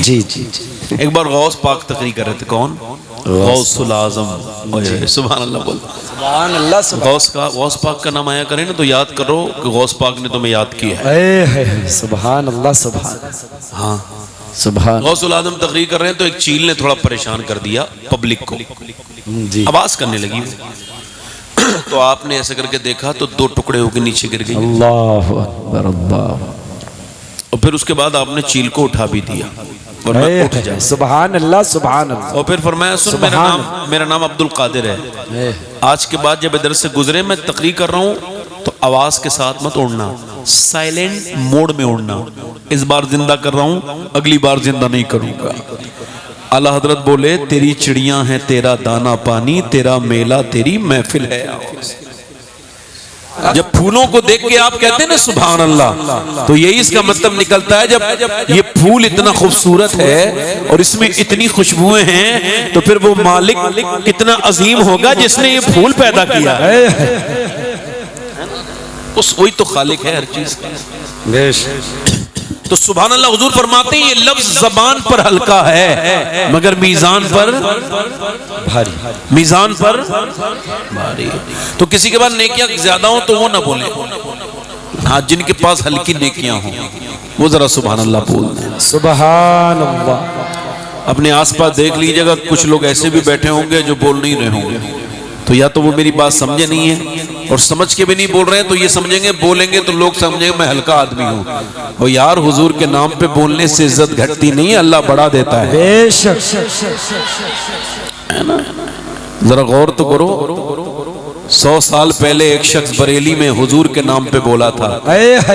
جی جی ایک بار غوث پاک تقریر کر رہے تھے. کون؟ غوث العظم. سبحان اللہ بول. سبحان اللہ. غوث پاک کا نام آیا کریں نا تو یاد کرو کہ غوث پاک نے تمہیں یاد کیا ہے. سبحان اللہ. سبحان. ہاں سبحان. غوث العظم تقریر کر رہے ہیں تو ایک چیل نے تھوڑا پریشان کر دیا پبلک کو. جی آواز کرنے لگی تو آپ نے ایسا کر کے دیکھا تو 2 ٹکڑے ہو کے نیچے گر گئی. اللہ اکبر. اللہ. اور پھر اس کے بعد آپ نے چیل کو اٹھا بھی دیا ورنہ اٹھ جائے. سبحان اللہ. سبحان اللہ. اور پھر فرمایا سن میرا نام عبد القادر ہے. آج کے بعد جب ادھر سے گزرے میں تقریر کر رہا ہوں تو آواز کے ساتھ مت اڑنا, سائلنٹ موڈ میں اڑنا. اس بار زندہ کر رہا ہوں, اگلی بار زندہ نہیں کروں گا. اعلیٰ حضرت بولے تیری چڑیاں ہیں تیرا دانا پانی, تیرا میلہ تیری محفل ہے. جب پھولوں کو دیکھ کے آپ کہتے ہیں نا سبحان اللہ, تو یہی اس کا مطلب نکلتا ہے جب یہ پھول اتنا خوبصورت ہے اور اس میں اتنی خوشبوئیں ہیں تو پھر وہ مالک کتنا عظیم ہوگا جس نے یہ پھول پیدا کیا. وہی تو خالق ہے ہر چیز کا. تو سبحان اللہ حضور فرماتے ہیں یہ لفظ زبان پر ہلکا ہے مگر میزان پر بھاری. میزان پر بھاری. تو کسی کے پاس نیکیاں زیادہ ہوں تو وہ نہ بولے. ہاں جن کے پاس ہلکی نیکیاں ہوں وہ ذرا سبحان اللہ بول دیں. سبحان اللہ. اپنے آس پاس دیکھ لیجیے گا, کچھ لوگ ایسے بھی بیٹھے ہوں گے جو بول نہیں رہے ہوں گے, تو یا تو وہ میری بات سمجھے نہیں ہے اور سمجھ کے بھی نہیں بول رہے ہیں, تو یہ سمجھیں گے بولیں گے تو لوگ سمجھیں گے میں ہلکا آدمی ہوں. اور یار حضور کے نام پہ بولنے سے عزت گھٹتی نہیں ہے, اللہ بڑھا دیتا ہے. بے شک. ذرا غور تو کرو, 100 سال پہلے ایک شخص بریلی میں حضور کے نام پہ بولا تھا,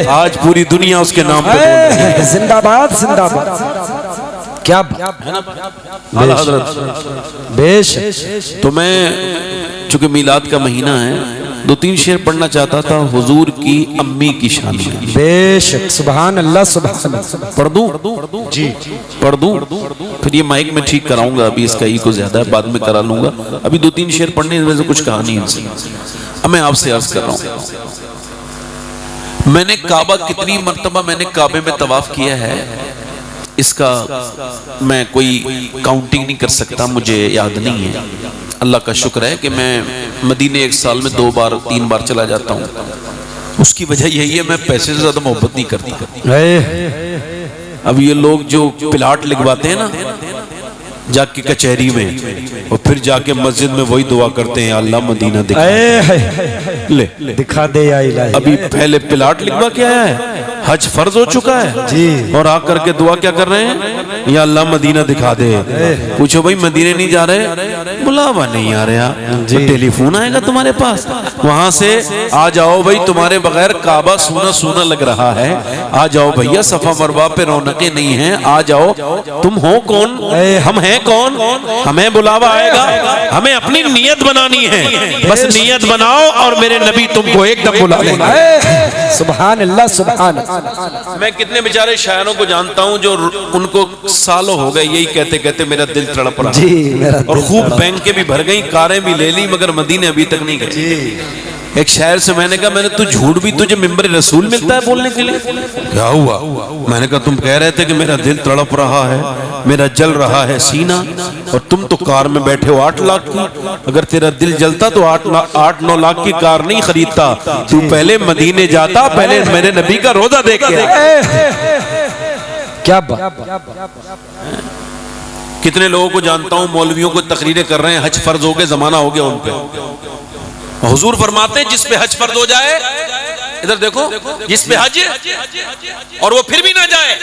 آج پوری دنیا اس کے نام پہ بول رہی ہے. زندہ باد. زندہ باد. کیا اعلیٰ حضرت. بے شک. تو میں چونکہ میلاد کا مہینہ ہے 2-3 شعر پڑھنا چاہتا تھا حضور کی امی کی شان میں. بے شک. سبحان اللہ. سبحان اللہ. پڑھ دوں؟ جی پڑھ دوں. پھر یہ مائک میں ٹھیک کراؤں گا, ابھی اس کا ایکو زیادہ ہے, بعد میں کرا لوں گا. ابھی 2-3 شعر پڑھنے میں سے کچھ کہا نہیں ان سے. اب میں آپ سے عرض کر رہا ہوں, میں نے کعبہ کتنی مرتبہ میں نے کعبے میں طواف کیا ہے اس کا میں کوئی کاؤنٹنگ نہیں کر سکتا, مجھے یاد نہیں ہے. اللہ کا شکر ہے کہ میں مدینے 1 سال میں 2 بار 3 بار چلا جاتا ہوں. اس کی وجہ یہی ہے میں پیسے سے زیادہ محبت نہیں کرتا. اب یہ لوگ جو پلاٹ لگواتے ہیں نا جا کے کچہری میں اور پھر جا کے مسجد میں وہی دعا کرتے ہیں اللہ مدینہ دکھا دے یا الہی. ابھی پہلے پلاٹ لگوا کے آیا ہے, حج فرض ہو چکا ہے جی, اور آ کر کے دعا کیا کر رہے ہیں یا اللہ مدینہ دکھا دے. پوچھو بھائی مدینہ نہیں جا رہے, بلاوا نہیں آ رہا, ٹیلی فون آئے گا تمہارے پاس, وہاں سے آ جاؤ بھائی, تمہارے بغیر کعبہ سونا سونا لگ رہا ہے, آ جاؤ بھیا, صفا مروہ پہ رونقیں نہیں ہیں, آ جاؤ. تم ہو کون, ہم ہیں کون, ہمیں بلاوا آئے گا, ہمیں اپنی نیت بنانی ہے, بس نیت بناؤ اور میرے نبی تم کو ایک دم بلا لیں گے. سبحان اللہ. سبحان. میں کتنے بیچارے شاعروں کو جانتا ہوں جو ان کو سالوں ہو گئے یہی کہتے کہتے میرا دل تڑپ رہا ہے, اور خوب بینکیں بھی بھر گئی, کاریں بھی لے لی, مگر مدینے ابھی تک نہیں گئے. ایک شاعر سے میں نے کہا میں نے تو جھوٹ بھی, تجھے ممبر رسول ملتا ہے بولنے کے لیے؟ کیا ہوا؟ میں نے کہا تم کہہ رہے تھے کہ میرا دل تڑپ رہا ہے, میرا جل رہا ہے سینہ, اور تم تو کار میں بیٹھے ہو 8 لاکھ کی. اگر تیرا دل جلتا تو 8-9 لاکھ کی کار نہیں خریدتا, تو پہلے مدینے جاتا, پہلے میرے نبی کا روضہ دیکھ کے. کیا بات. کتنے لوگوں کو جانتا ہوں مولویوں کو تقریریں کر رہے ہیں حج فرض ہو گئے, زمانہ ہو گیا ان پہ. حضور فرماتے ہیں جس پہ حج فرض ہو جائے, ادھر دیکھو, جس پہ حج اور وہ پھر بھی نہ جائے,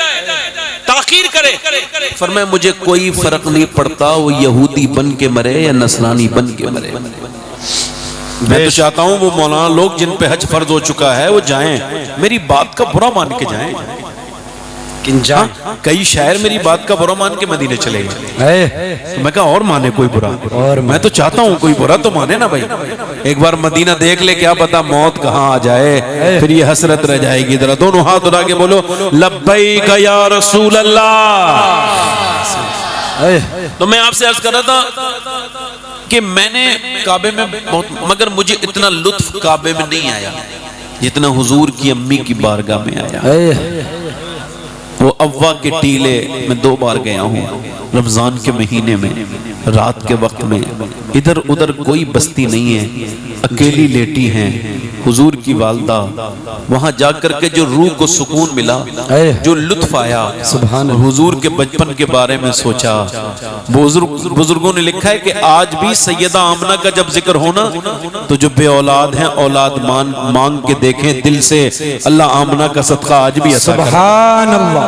تاخیر کرے, فرمایا مجھے کوئی فرق نہیں پڑتا وہ یہودی بن کے مرے یا نصرانی بن کے مرے. میں تو چاہتا ہوں وہ مولانا لوگ جن پہ حج فرض ہو چکا ہے وہ جائیں, میری بات کا برا مان کے جائیں. کئی شاعر میری بات کا برا مان کے مدینے چلے گئے, میں کہا اور مانے کوئی برا, میں تو چاہتا ہوں کوئی برا تو مانے نا بھائی. ایک بار مدینہ دیکھ لے, کیا پتا موت کہاں آ جائے, پھر یہ حسرت رہ جائے گی. ذرا دونوں ہاتھ اٹھا کے بولو لبیک یا رسول اللہ. تو میں آپ سے عرض کر رہا تھا کہ میں نے کعبے میں بہت, مگر مجھے اتنا لطف کعبے میں نہیں آیا جتنا حضور کی امی کی بارگاہ میں آیا. وہ اوا کے ٹیلے میں 2 بار گیا ہوں رمضان کے مہینے میں، رات کے وقت میں، ادھر ادھر کوئی بستی نہیں ہے، اکیلی لیٹی ہیں حضور کی والدہ، وہاں جا کر کے جو روح کو سکون ملا، جو لطف آیا، حضور کے بچپن کے بارے میں سوچا۔ بزرگوں نے لکھا ہے کہ آج بھی سیدہ آمنہ کا جب ذکر ہونا تو جو بے اولاد ہیں اولاد مانگ کے دیکھیں دل سے، اللہ آمنہ کا صدقہ آج بھی عطا کرے۔ سبحان اللہ،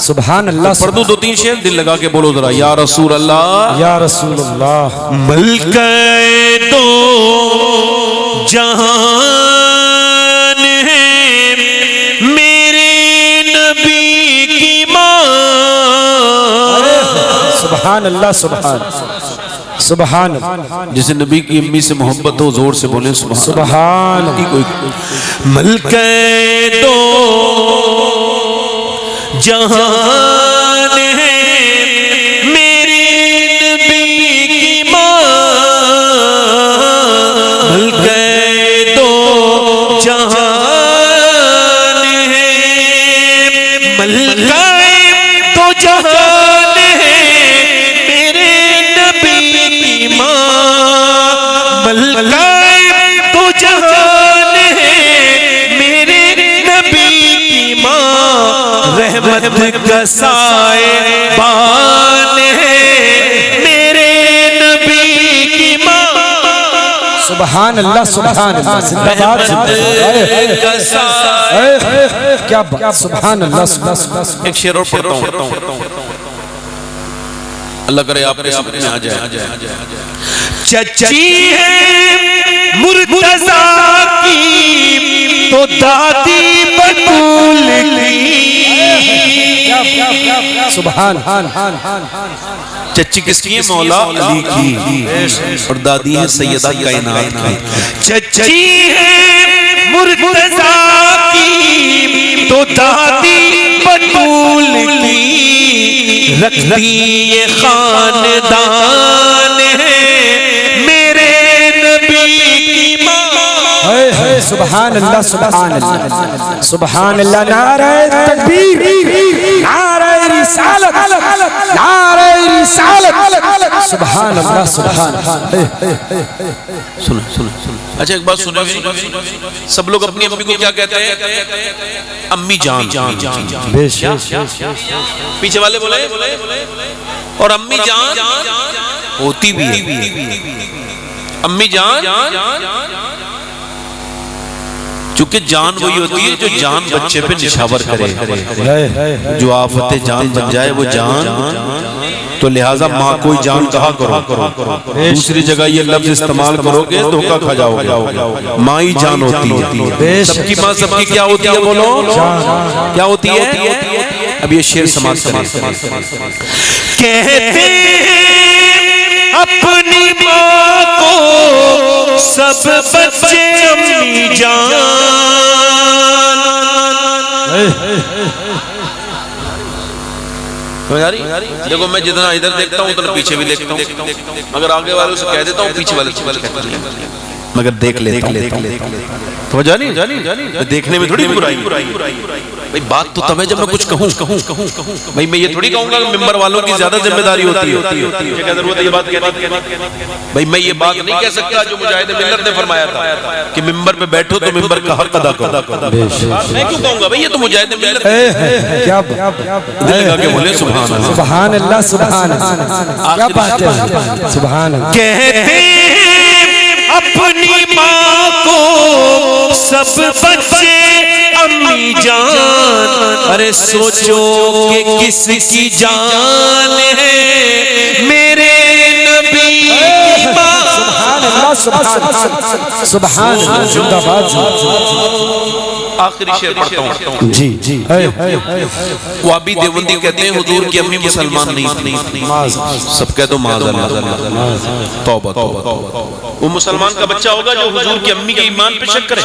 سبحان اللہ۔ پڑھ دوں 2-3 شعر، دل لگا کے بولو ذرا، یا رسول اللہ، یا رسول اللہ۔ ملکہ دو جہان ہے میرے نبی کی ماں۔ سبحان اللہ، سبحان سبحان اللہ۔ جسے نبی کی امی سے محبت ہو زور سے بولیں سبحان اللہ۔ ملکہ دو جہان ہے میرے نبی کی ماں، ملکہ دو جہان ہے، ملکہ دو جہان ہے میرے نبی کی ماں، ملکہ دو جہان ہے میرے نبی کی ماں، رحمت کا سائے بان ہے میرے نبی کی ماں۔ سبحان اللہ، سبحان اللہ۔ زندہ باد، رحمت کا سائے، کیا بات، سبحان اللہ، سبحان اللہ۔ ایک شعر اور پڑھتا ہوں، اللہ کرے آپ کے سامنے میں آ جائے۔ چچی ہے مرتضیٰ کی تو دادی بطول کی، سبحان۔ چچی کس کی ہے؟ مولا علی کی، اور دادی ہے سیدہ کائنات کی۔ چچی ہے مرتضیٰ کی تو دادی بطول کی، رکھتی یہ خاندان ہے میرے نبی کی ماں۔ سبحان اللہ، سبحان اللہ، سبحان اللہ۔ نعرہ تکبیر، نعرہ رسالت، نعرہ رسالت، سبحان اللہ، سبحان اللہ۔ سنو اچھا ایک بات سنو، سب لوگ اپنی امی کو کیا کہتے ہیں؟ امی جان۔ بے شک، پیچھے والے بولے، اور امی جان ہوتی بھی ہے، امی جان، چونکہ جان وہی ہوتی ہے جو جان بچے پہ نشاور کرے، جو آفت جان بن جائے وہ جان، تو لہٰذا ماں کوئی جان کہا کرو، دوسری جگہ یہ لفظ استعمال کرو گے دھوکہ کھا جاؤ گے، ماں ہی جان ہوتی ہے۔ سب کی ماں سب کی کیا ہوتی ہے؟ بولو کیا ہوتی ہے؟ اب یہ شعر سماعت کریں۔ کہتے ہیں اپنی ماں کو سب بچے امی جان، دیکھو میں جتنا ادھر دیکھتا ہوں اتنا پیچھے بھی دیکھتا ہوں، مگر آگے والوں سے کہہ دیتا ہوں پیچھے والے سے کہتا ہوں، مگر دیکھ لیتا ہوں۔ تو جانی دیکھنے میں تھوڑی برائی، بھئی بات تو تب ہے جب میں کچھ کہوں، بھئی میں یہ تھوڑی کہوں گا کہ ممبر والوں کی زیادہ ذمہ داری ہوتی ہے، کیا ضرورت ہے یہ بات کہنے کی؟ بھئی میں یہ بات نہیں کہہ سکتا جو مجاہد ملت نے فرمایا تھا کہ ممبر پہ بیٹھو تو ممبر کا حق ادا کرو، میں کیوں کہوں گا؟ بھئی یہ تو مجاہد ملت ہے، کیا دل لگا کے بولے سبحان اللہ، سبحان اللہ، سبحان اللہ۔ کیا بات ہے، سبحان اللہ۔ کہتے اپنی ماں کو سب بچے امی جان، ارے سوچو کہ کس کی جان ہے میرے نبی کی ماں۔ سبحان اللہ، سبحان اللہ، زندہ باد۔ آخری شعر پڑھتا ہوں۔ جی، وابی دیوبندی کہتے ہیں حضور کی امی مسلمان نہیں تھی، سب کہہ دو معاذ اللہ، توبہ توبہ۔ وہ مسلمان کا بچہ ہوگا جو حضور کی امی کے ایمان پہ شک کرے،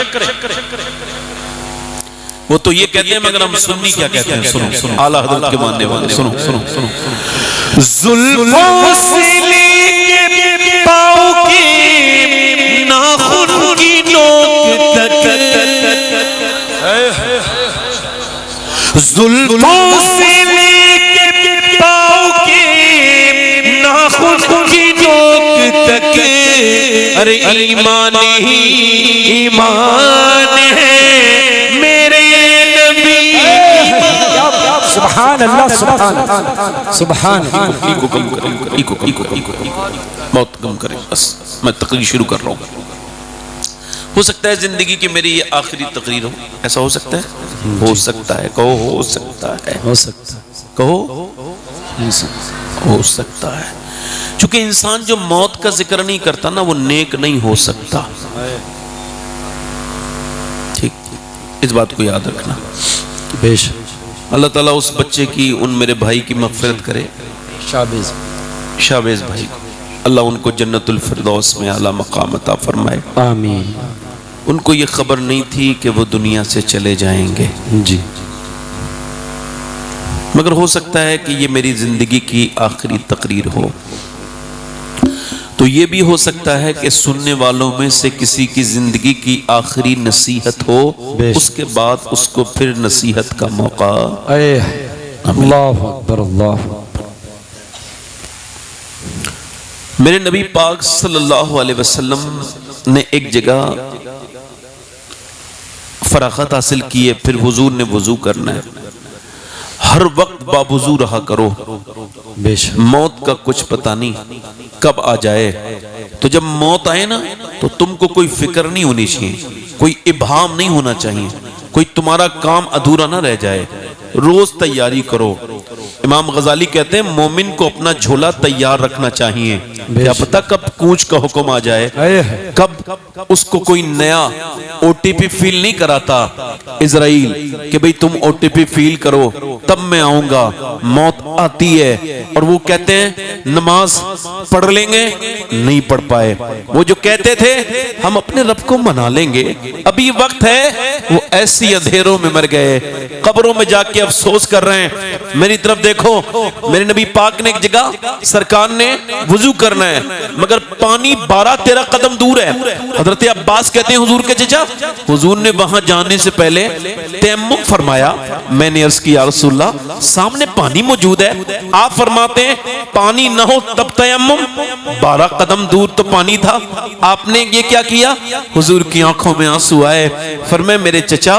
وہ تو یہ کہتے ہیں، مگر ہم سنی کیا کہتے ہیں؟ سنو اعلیٰ حضرت کے ماننے والے، سنو زلفوں سے لے کے پاؤں کے ناخن کی نوک تک، زلفوں ارے ایمان ہی ایمان ہے میرے نبی. سبحان اللہ سبحان اللہ سبحان اللہ. ایکو کم کریں, ایکو بہت کم کریں, بس میں تقریر شروع کر رہا ہوں. ہو سکتا ہے زندگی کی میری یہ آخری تقریر ہو, ایسا ہو سکتا ہے؟ ہو سکتا ہے, کہو ہو سکتا ہے, ہو سکتا ہے, کہو ہو سکتا ہے. چونکہ انسان جو موت کا ذکر نہیں کرتا نا وہ نیک نہیں ہو سکتا. ٹھیک, اس بات کو یاد رکھنا. بے شک. اللہ تعالیٰ اس بچے کی, ان میرے بھائی کی مغفرت کرے, شابیز بھائی کو. اللہ ان کو جنت الفردوس میں اعلیٰ مقام عطا فرمائے. آمین. ان کو یہ خبر نہیں تھی کہ وہ دنیا سے چلے جائیں گے, جی, مگر ہو سکتا ہے کہ یہ میری زندگی کی آخری تقریر ہو. تو یہ بھی ہو سکتا ہے کہ سننے والوں میں سے کسی کی زندگی کی آخری نصیحت ہو, اس کے بعد اس کو پھر نصیحت کا موقع. اللہ اکبر اللہ اکبر. میرے نبی پاک صلی اللہ علیہ وسلم نے ایک جگہ فراغت حاصل کی ہے, پھر حضور نے وضو کرنا ہے. ہر وقت باوضو رہا کرو, موت کا کچھ پتہ نہیں کب آ جائے. تو جب موت آئے نا تو تم کو کوئی فکر نہیں ہونی چاہیے, کوئی ابہام نہیں ہونا چاہیے, کوئی تمہارا کام ادھورا نہ رہ جائے. روز تیاری کرو. امام غزالی کہتے ہیں مومن کو اپنا جھولا تیار رکھنا چاہیے, کیا پتہ کب کوچ کا حکم آ جائے, کب اس کو کوئی نیا او ٹی پی فیل نہیں کراتا اسرائیل کہ بھئی تم او ٹی پی فیل کرو تب میں آؤں گا. موت آتی ہے اور وہ کہتے ہیں نماز پڑھ لیں گے, نہیں پڑھ پائے. وہ جو کہتے تھے ہم اپنے رب کو منا لیں گے, ابھی وقت ہے, وہ ایسی اندھیروں میں مر گئے, قبروں میں جا کے افسوس کر رہے ہیں. میری طرف دیکھو, میرے نبی پاک نے ایک جگہ سرکار نے وضو کرنا ہے مگر پانی 12-13 قدم دور ہے. حضرت عباس کہتے ہیں حضور کے چچا, حضور نے وہاں جانے سے پہلے تیمم فرمایا. میں نے عرض کی یا رسول اللہ سامنے پانی موجود ہے, آپ فرماتے ہیں پانی نہ ہو تب تیمم, 12 قدم دور تو پانی تھا. آپ نے یہ کیا کیا, حضور کی آنکھوں میں آنسو آئے. فرمائے میرے چچا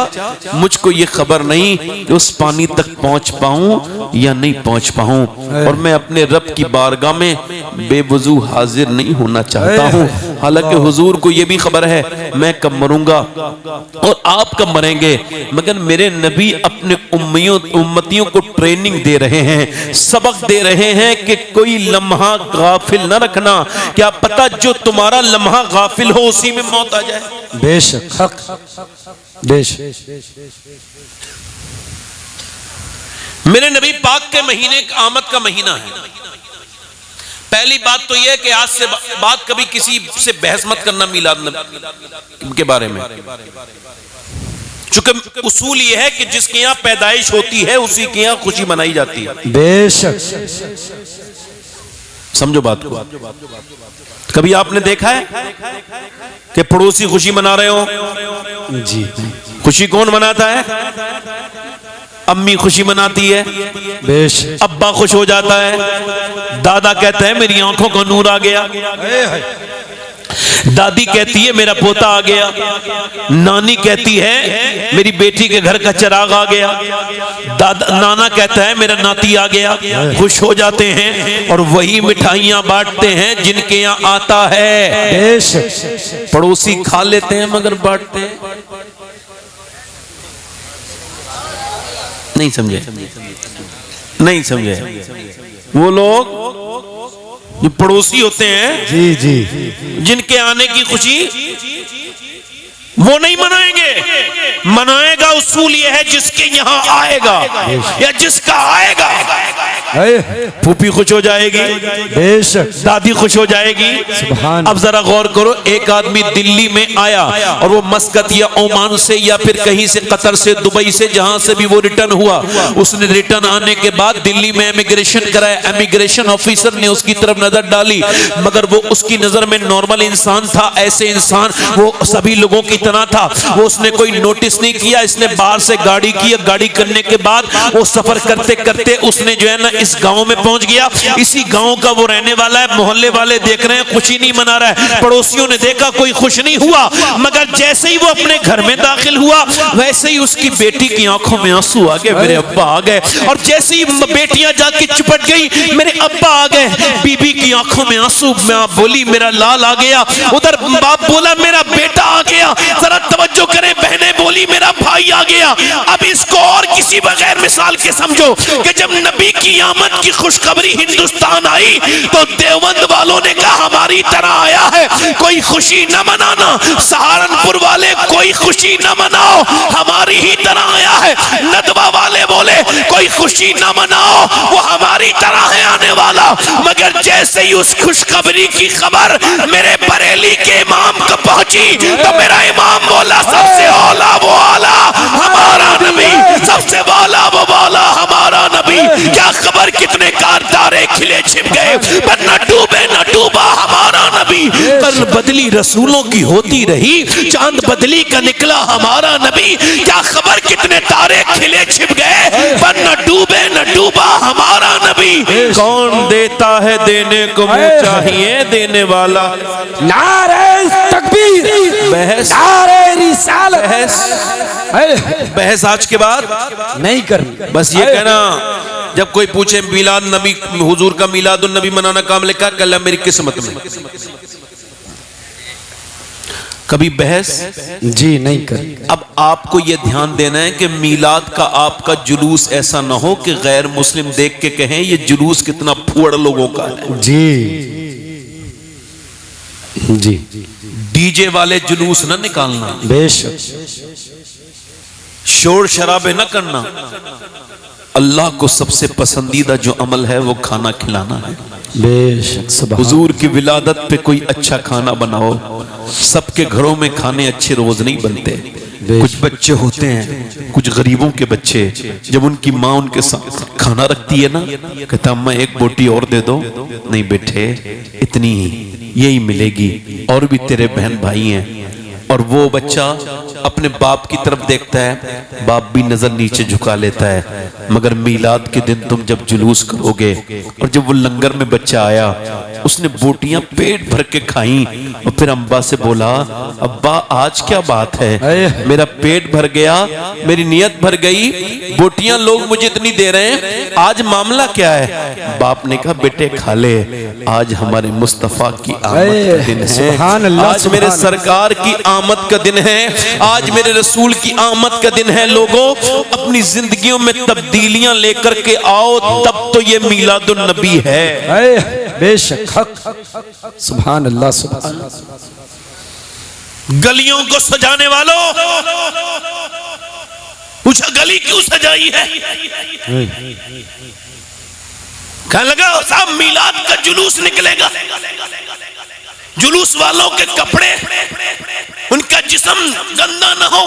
مجھ کو یہ خبر نہیں کہ اس پانی تک پہنچ پاؤں یا نہیں پہنچ پاؤں, اور میں اپنے رب کی بارگاہ میں بے وضو حاضر نہیں ہونا چاہتا ہوں. حالانکہ حضور کو یہ بھی خبر ہے میں کب مروں گا اور آپ کب مریں گے, مگر میرے نبی اپنے امتیوں کو ٹریننگ دے رہے ہیں, سبق دے رہے ہیں کہ کوئی لمحہ غافل نہ رکھنا, کیا پتہ جو تمہارا لمحہ غافل ہو اسی میں موت آ جائے. بے شک حق, بے شک. میرے نبی پاک کے مہینے آمد کا مہینہ ہے. پہلی بات تو یہ کہ آج سے بعد کبھی کسی سے بحث مت کرنا میلاد نبی کے بارے میں, چونکہ اصول یہ ہے کہ جس کے یہاں پیدائش ہوتی ہے اسی کے یہاں خوشی منائی جاتی ہے. بے شک. سمجھو بات کو. کبھی آپ نے دیکھا ہے کہ پڑوسی خوشی منا رہے ہو؟ جی. خوشی کون مناتا ہے؟ امی خوشی مناتی ہے, ابا خوش ہو جاتا ہے, دادا کہتا ہے میری آنکھوں کو نور آ گیا, دادی کہتی ہے میرا پوتا آ گیا, نانی کہتی ہے میری بیٹی کے گھر کا چراغ آ گیا, نانا کہتا ہے میرا ناتی آ گیا. خوش ہو جاتے ہیں اور وہی مٹھائیاں بانٹتے ہیں جن کے یہاں آتا ہے. پڑوسی کھا لیتے ہیں مگر بانٹتے ہیں نہیں. سمجھے نہیں سمجھے. وہ لوگ جو پڑوسی ہوتے ہیں جی جی جن کے آنے کی خوشی وہ نہیں منائیں گے, منائے گا اصول یہ ہے جس کے یہاں آئے گا یا جس کا آئے گا. پھوپھی خوش ہو جائے گی, دادی خوش ہو جائے گی. اب ذرا غور کرو, ایک آدمی دلی میں آیا اور وہ مسقط یا عمان سے یا پھر کہیں سے قطر سے دبئی سے جہاں سے بھی وہ ریٹرن ہوا, اس نے ریٹرن آنے کے بعد دلی میں امیگریشن کرایا. امیگریشن آفیسر نے اس کی طرف نظر ڈالی مگر وہ اس کی نظر میں نارمل انسان تھا, ایسے انسان وہ سبھی لوگوں کی طرح تھا. وہ اس نے کوئی نوٹس نہیں کیا, اس نے باہر سے گاڑی کی, گاڑی کرنے کے بعد وہ سفر کرتے کرتے اس نے جو ہے نا اس گاؤں میں پہنچ گیا. اسی گاؤں کا وہ رہنے والا ہے. محلے والے دیکھ رہے ہیں خوشی نہیں منا رہا ہے. پڑوسیوں نے دیکھا کوئی خوش نہیں ہوا. مگر جیسے ہی وہ اپنے گھر میں داخل ہوا ویسے ہی اس کی بیٹی کی آنکھوں میں آنسو آ گئے. میرے ابا آ گئے. اور جیسے ہی بیٹیاں جا کے چپٹ گئی میرے ابا آ گئے. بی بی کی آنکھوں میں آنسو. ماں بولی میرا لال آ گیا. ادھر باپ بولا میرا بیٹا آ گیا. ذرا توجہ کریں. بہنیں بولی میرا بھائی آ گیا. اب اس کو اور کسی بغیر مثال کے سمجھو کہ جب نبی کی آمد کی خوشخبری ہندوستان آئی تو دیوبند والوں نے کہا ہماری طرح آیا ہے کوئی خوشی نہ منانا. سہارنپور والے کوئی خوشی نہ مناؤ ہماری ہی طرح آیا ہے. ندوہ والے بولے کوئی خوشی نہ مناؤ وہ ہماری طرح ہے آنے والا. مگر جیسے ہی اس خوشخبری کی خبر میرے بریلی کے امام کو پہنچی تو میرا امام بولا سب سے اولا وہ اولا ہمارا نبی. سب سے والا وہ والا ہمارا نبی. کیا خبر کتنے کارتارے کھلے چھپ گئے پر نہ ڈوبے نہ ڈوبا ہمارا نبی. قرن بدلی رسولوں کی ہوتی رہی چاند بدلی کا نکلا ہمارا نبی. کیا خبر کتنے تارے کھلے چھپ گئے پر نہ ڈوبے نہ ڈوبا ہمارا نبی. کون دیتا ہے دینے کو منہ چاہیے دینے والا. نعرہ تکبیر بحث نعرہ رسالت بحث آج کے بعد نہیں کرنی. بس یہ کہنا جب کوئی پوچھے میلاد نبی حضور کا میلاد النبی منانا کام لکھا کہ اللہ میری قسمت میں. کبھی بحث جی نہیں کرنی. اب آپ کو یہ دھیان دینا ہے کہ میلاد کا آپ کا جلوس ایسا نہ ہو کہ غیر مسلم دیکھ کے کہیں یہ جلوس کتنا پھوڑ لوگوں کا ہے. جی جی ڈی جے والے جلوس نہ نکالنا. بے شک شور شرابے نہ کرنا. اللہ کو سب سے پسندیدہ جو عمل ہے وہ کھانا کھلانا ہے. بے شک سبحان. حضور کی ولادت پہ کوئی اچھا کھانا بناؤ. سب کے گھروں میں کھانے اچھے روز نہیں بنتے. کچھ بچے ہوتے ہیں کچھ غریبوں کے بچے جب ان کی ماں ان کے ساتھ کھانا رکھتی ہے نا کہتا اماں ایک بوٹی اور دے دو. نہیں بیٹھے اتنی ہی یہی ملے گی اور بھی تیرے بہن بھائی ہیں. اور وہ بچہ اپنے باپ کی طرف دیکھتا ہے باپ بھی نظر نیچے جھکا لیتا ہے. مگر میلاد کے دن تم جب جلوس کرو گے اور جب وہ لنگر میں بچہ آیا اس نے بوٹیاں پیٹ بھر کے کھائیں اور پھر امبا سے بولا ابا آج کیا بات ہے میرا پیٹ بھر گیا میری نیت بھر گئی بوٹیاں لوگ مجھے اتنی دے رہے ہیں آج معاملہ کیا ہے. باپ نے کہا بیٹے کھا لے آج ہمارے مصطفیٰ کی آمد کا دن ہے. آج میرے سرکار کی آمد کا دن ہے. آج میرے رسول کی آمد کا دن ہے. لوگوں اپنی زندگیوں میں تبدیلیاں لے کر کے آؤ تب تو یہ میلاد النبی ہے. بے شک حق سبحان اللہ سبحان اللہ. گلیوں کو سجانے والوں پوچھا گلی کیوں سجائی ہے. کہنے لگا صاحب میلاد کا جلوس نکلے گا. جلوس والوں کے کپڑے ان کا جسم گندا نہ ہو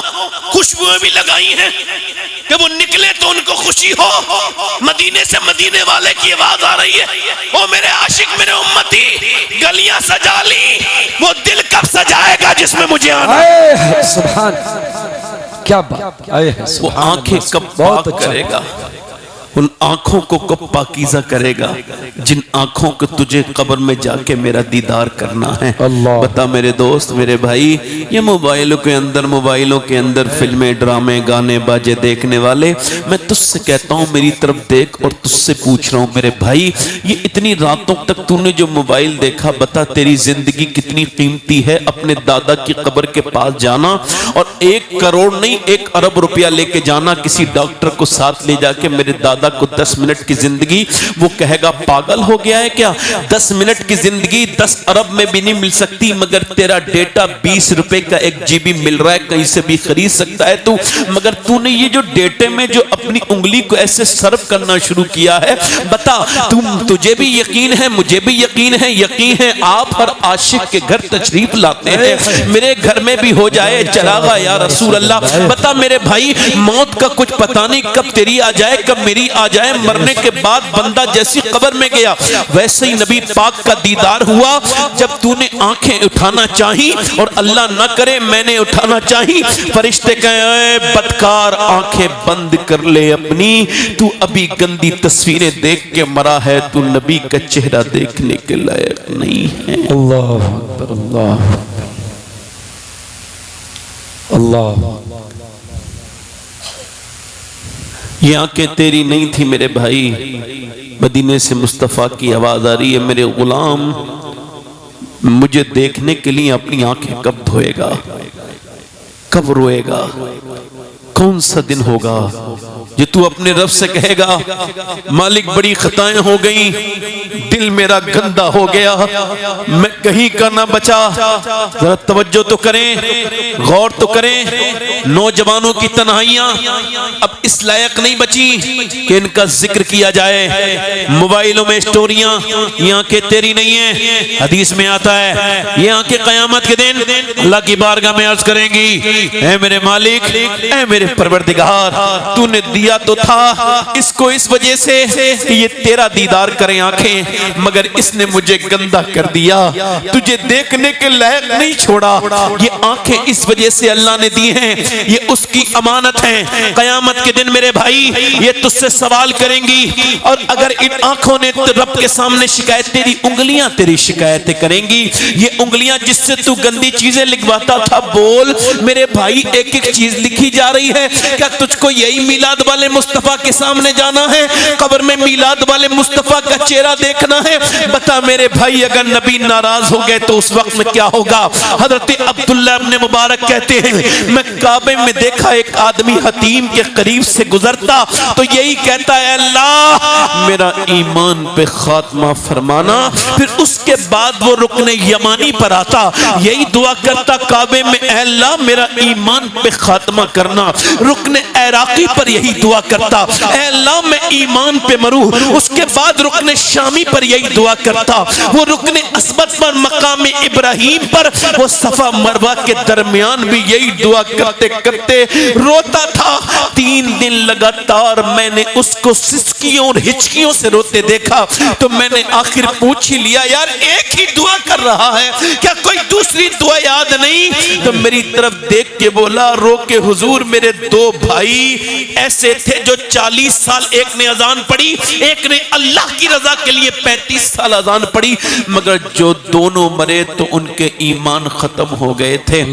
خوشبوئیں بھی لگائی ہیں کہ وہ نکلے تو ان کو خوشی ہو. مدینے سے مدینے والے کی آواز آ رہی ہے او میرے عاشق میرے امتی گلیاں سجا لی. وہ دل کب سجائے گا جس میں مجھے آنا. سبحان کیا بات. وہ آنکھیں کب پاک کرے گا. ان آنکھوں کو کب پاکیزہ کرے گا جن آنکھوں کو تجھے قبر میں جا کے میرا دیدار کرنا ہے. بتا میرے دوست میرے بھائی یہ موبائلوں کے اندر فلمیں ڈرامے گانے باجے دیکھنے والے میں تجھ سے کہتا ہوں میری طرف دیکھ اور تجھ سے پوچھ رہا ہوں میرے بھائی یہ اتنی راتوں تک تو نے جو موبائل دیکھا بتا تیری زندگی کتنی قیمتی ہے. اپنے دادا کی قبر کے پاس جانا اور 1 کروڑ نہیں 1 ارب روپیہ لے کے جانا کسی ڈاکٹر کو ساتھ لے جا کے میرے دادا کو 10 منٹ کی زندگی وہ کہے گا پاگل ہو گیا ہے کیا. 10 منٹ کی زندگی 10 ارب میں بھی نہیں مل سکتی مگر تیرا ڈیٹا 20 روپے کا 1 GB مل رہا ہے کہیں سے بھی خرید سکتا ہے تو. مگر تو نے یہ جو ڈیٹے میں جو اپنی انگلی کو ایسے سرف کرنا شروع کیا ہے بتا تجھے بھی یقین ہے مجھے بھی یقین ہے آپ ہر عاشق کے گھر تشریف لاتے ہیں. میرے گھر میں بھی ہو جائے چراغا یا رسول اللہ. بتا میرے بھائی موت کا کچھ پتہ نہیں کب تیری آ جائے کب میری آ جائے, مرنے کے بعد بندہ جیسی قبر میں گیا ویسے ہی نبی پاک کا دیدار ہوا. جب تو نے آنکھیں اٹھانا چاہی اور اللہ نہ کرے میں نے اٹھانا چاہی, فرشتے کہیں اے بدکار آنکھیں بند کر لے اپنی, تو ابھی گندی تصویریں دیکھ کے مرا ہے, تو نبی کا چہرہ دیکھنے کے لائق نہیں ہے. اللہ اکبر, اللہ اللہ. یہ آنکھیں تیری نہیں تھی میرے بھائی. مدینے سے مصطفیٰ کی آواز آ رہی ہے, میرے غلام مجھے دیکھنے کے لیے اپنی آنکھیں کب دھوئے گا, کب روئے گا, کون سا دن ہوگا جو تو اپنے رب سے کہے گا مالک بڑی خطائیں ہو گئیں, دل میرا گندا ہو گیا, میں کہیں کا نہ بچا. ذرا توجہ تو کریں, غور تو کریں. نوجوانوں کی تنہائیاں اب اس لائق نہیں بچی کہ ان کا ذکر کیا جائے. موبائلوں میں اسٹوریاں, یہ آنکھیں تیری نہیں ہیں. حدیث میں آتا ہے یہ آنکھیں قیامت کے دن اللہ کی بارگاہ میں عرض کریں گی اے میرے مالک, اے میرے پروردگار, تو نے دیا تو تھا اس کو اس وجہ سے کہ یہ تیرا دیدار کریں آنکھیں, مگر اس نے مجھے گندا کر دیا, تجھے دیکھنے کے لائق نہیں چھوڑا. یہ آنکھیں اس وجہ سے اللہ نے دی ہیں, یہ اس کی امانت ہیں. قیامت کے دن میرے بھائی یہ تجھ سے سوال کریں گی, اور اگر ان آنکھوں نے رب کے سامنے شکایت, تیری انگلیاں تیری شکایتیں کریں گی. یہ انگلیاں جس سے تو گندی چیزیں لکھواتا تھا, بول میرے بھائی ایک ایک چیز لکھی جا رہی ہے. کیا تجھ کو یہی میلاد والے مصطفیٰ کے سامنے جانا ہے, قبر میں میلاد والے مصطفیٰ کا چہرہ دیکھنا ہے؟ بتا میرے بھائی اگر نبی ناراض ہو گئے تو اس وقت میں کیا ہوگا؟ حضرت عبداللہ ابن مبارک کہتے ہیں میں کعبے میں دیکھا ایک آدمی حتیم کے قریب سے گزرتا تو یہی کہتا ہے اللہ میرا ایمان پہ خاتمہ فرمانا, پھر اس کے بعد وہ رکن یمانی پر آتا, یہی دعا کرتا کعبے میں اے اللہ میرا ایمان پہ خاتمہ کرنا. رکن عراقی پر یہی دعا کرتا اے اللہ میں ایمان پہ مروں. اس کے بعد رکن شامی پر یہی دعا کرتا. وہ رکن اسود پر مقام ابراہیم پر وہ صفا مروہ کے درمیان بھی یہی دعا کرتے کرتے روتا تھا. 3 دن لگاتار میں نے اس کو سسکیوں اور ہچکیوں سے روتے دیکھا تو میں نے آخر پوچھ ہی لیا یار ایک ہی دعا کر رہا ہے, کیا کوئی دوسری دعا یاد نہیں؟ تو میری طرف دیکھ کے بولا رو کے حضور میرے 2 بھائی ایسے تھے جو 40 سال ایک نے اذان پڑھی, ایک نے اللہ کی رضا کے لیے 35 سال اذان پڑھی, مگر جو دونوں مرے تو ان کے ایمان ختم ہو گئے تھے.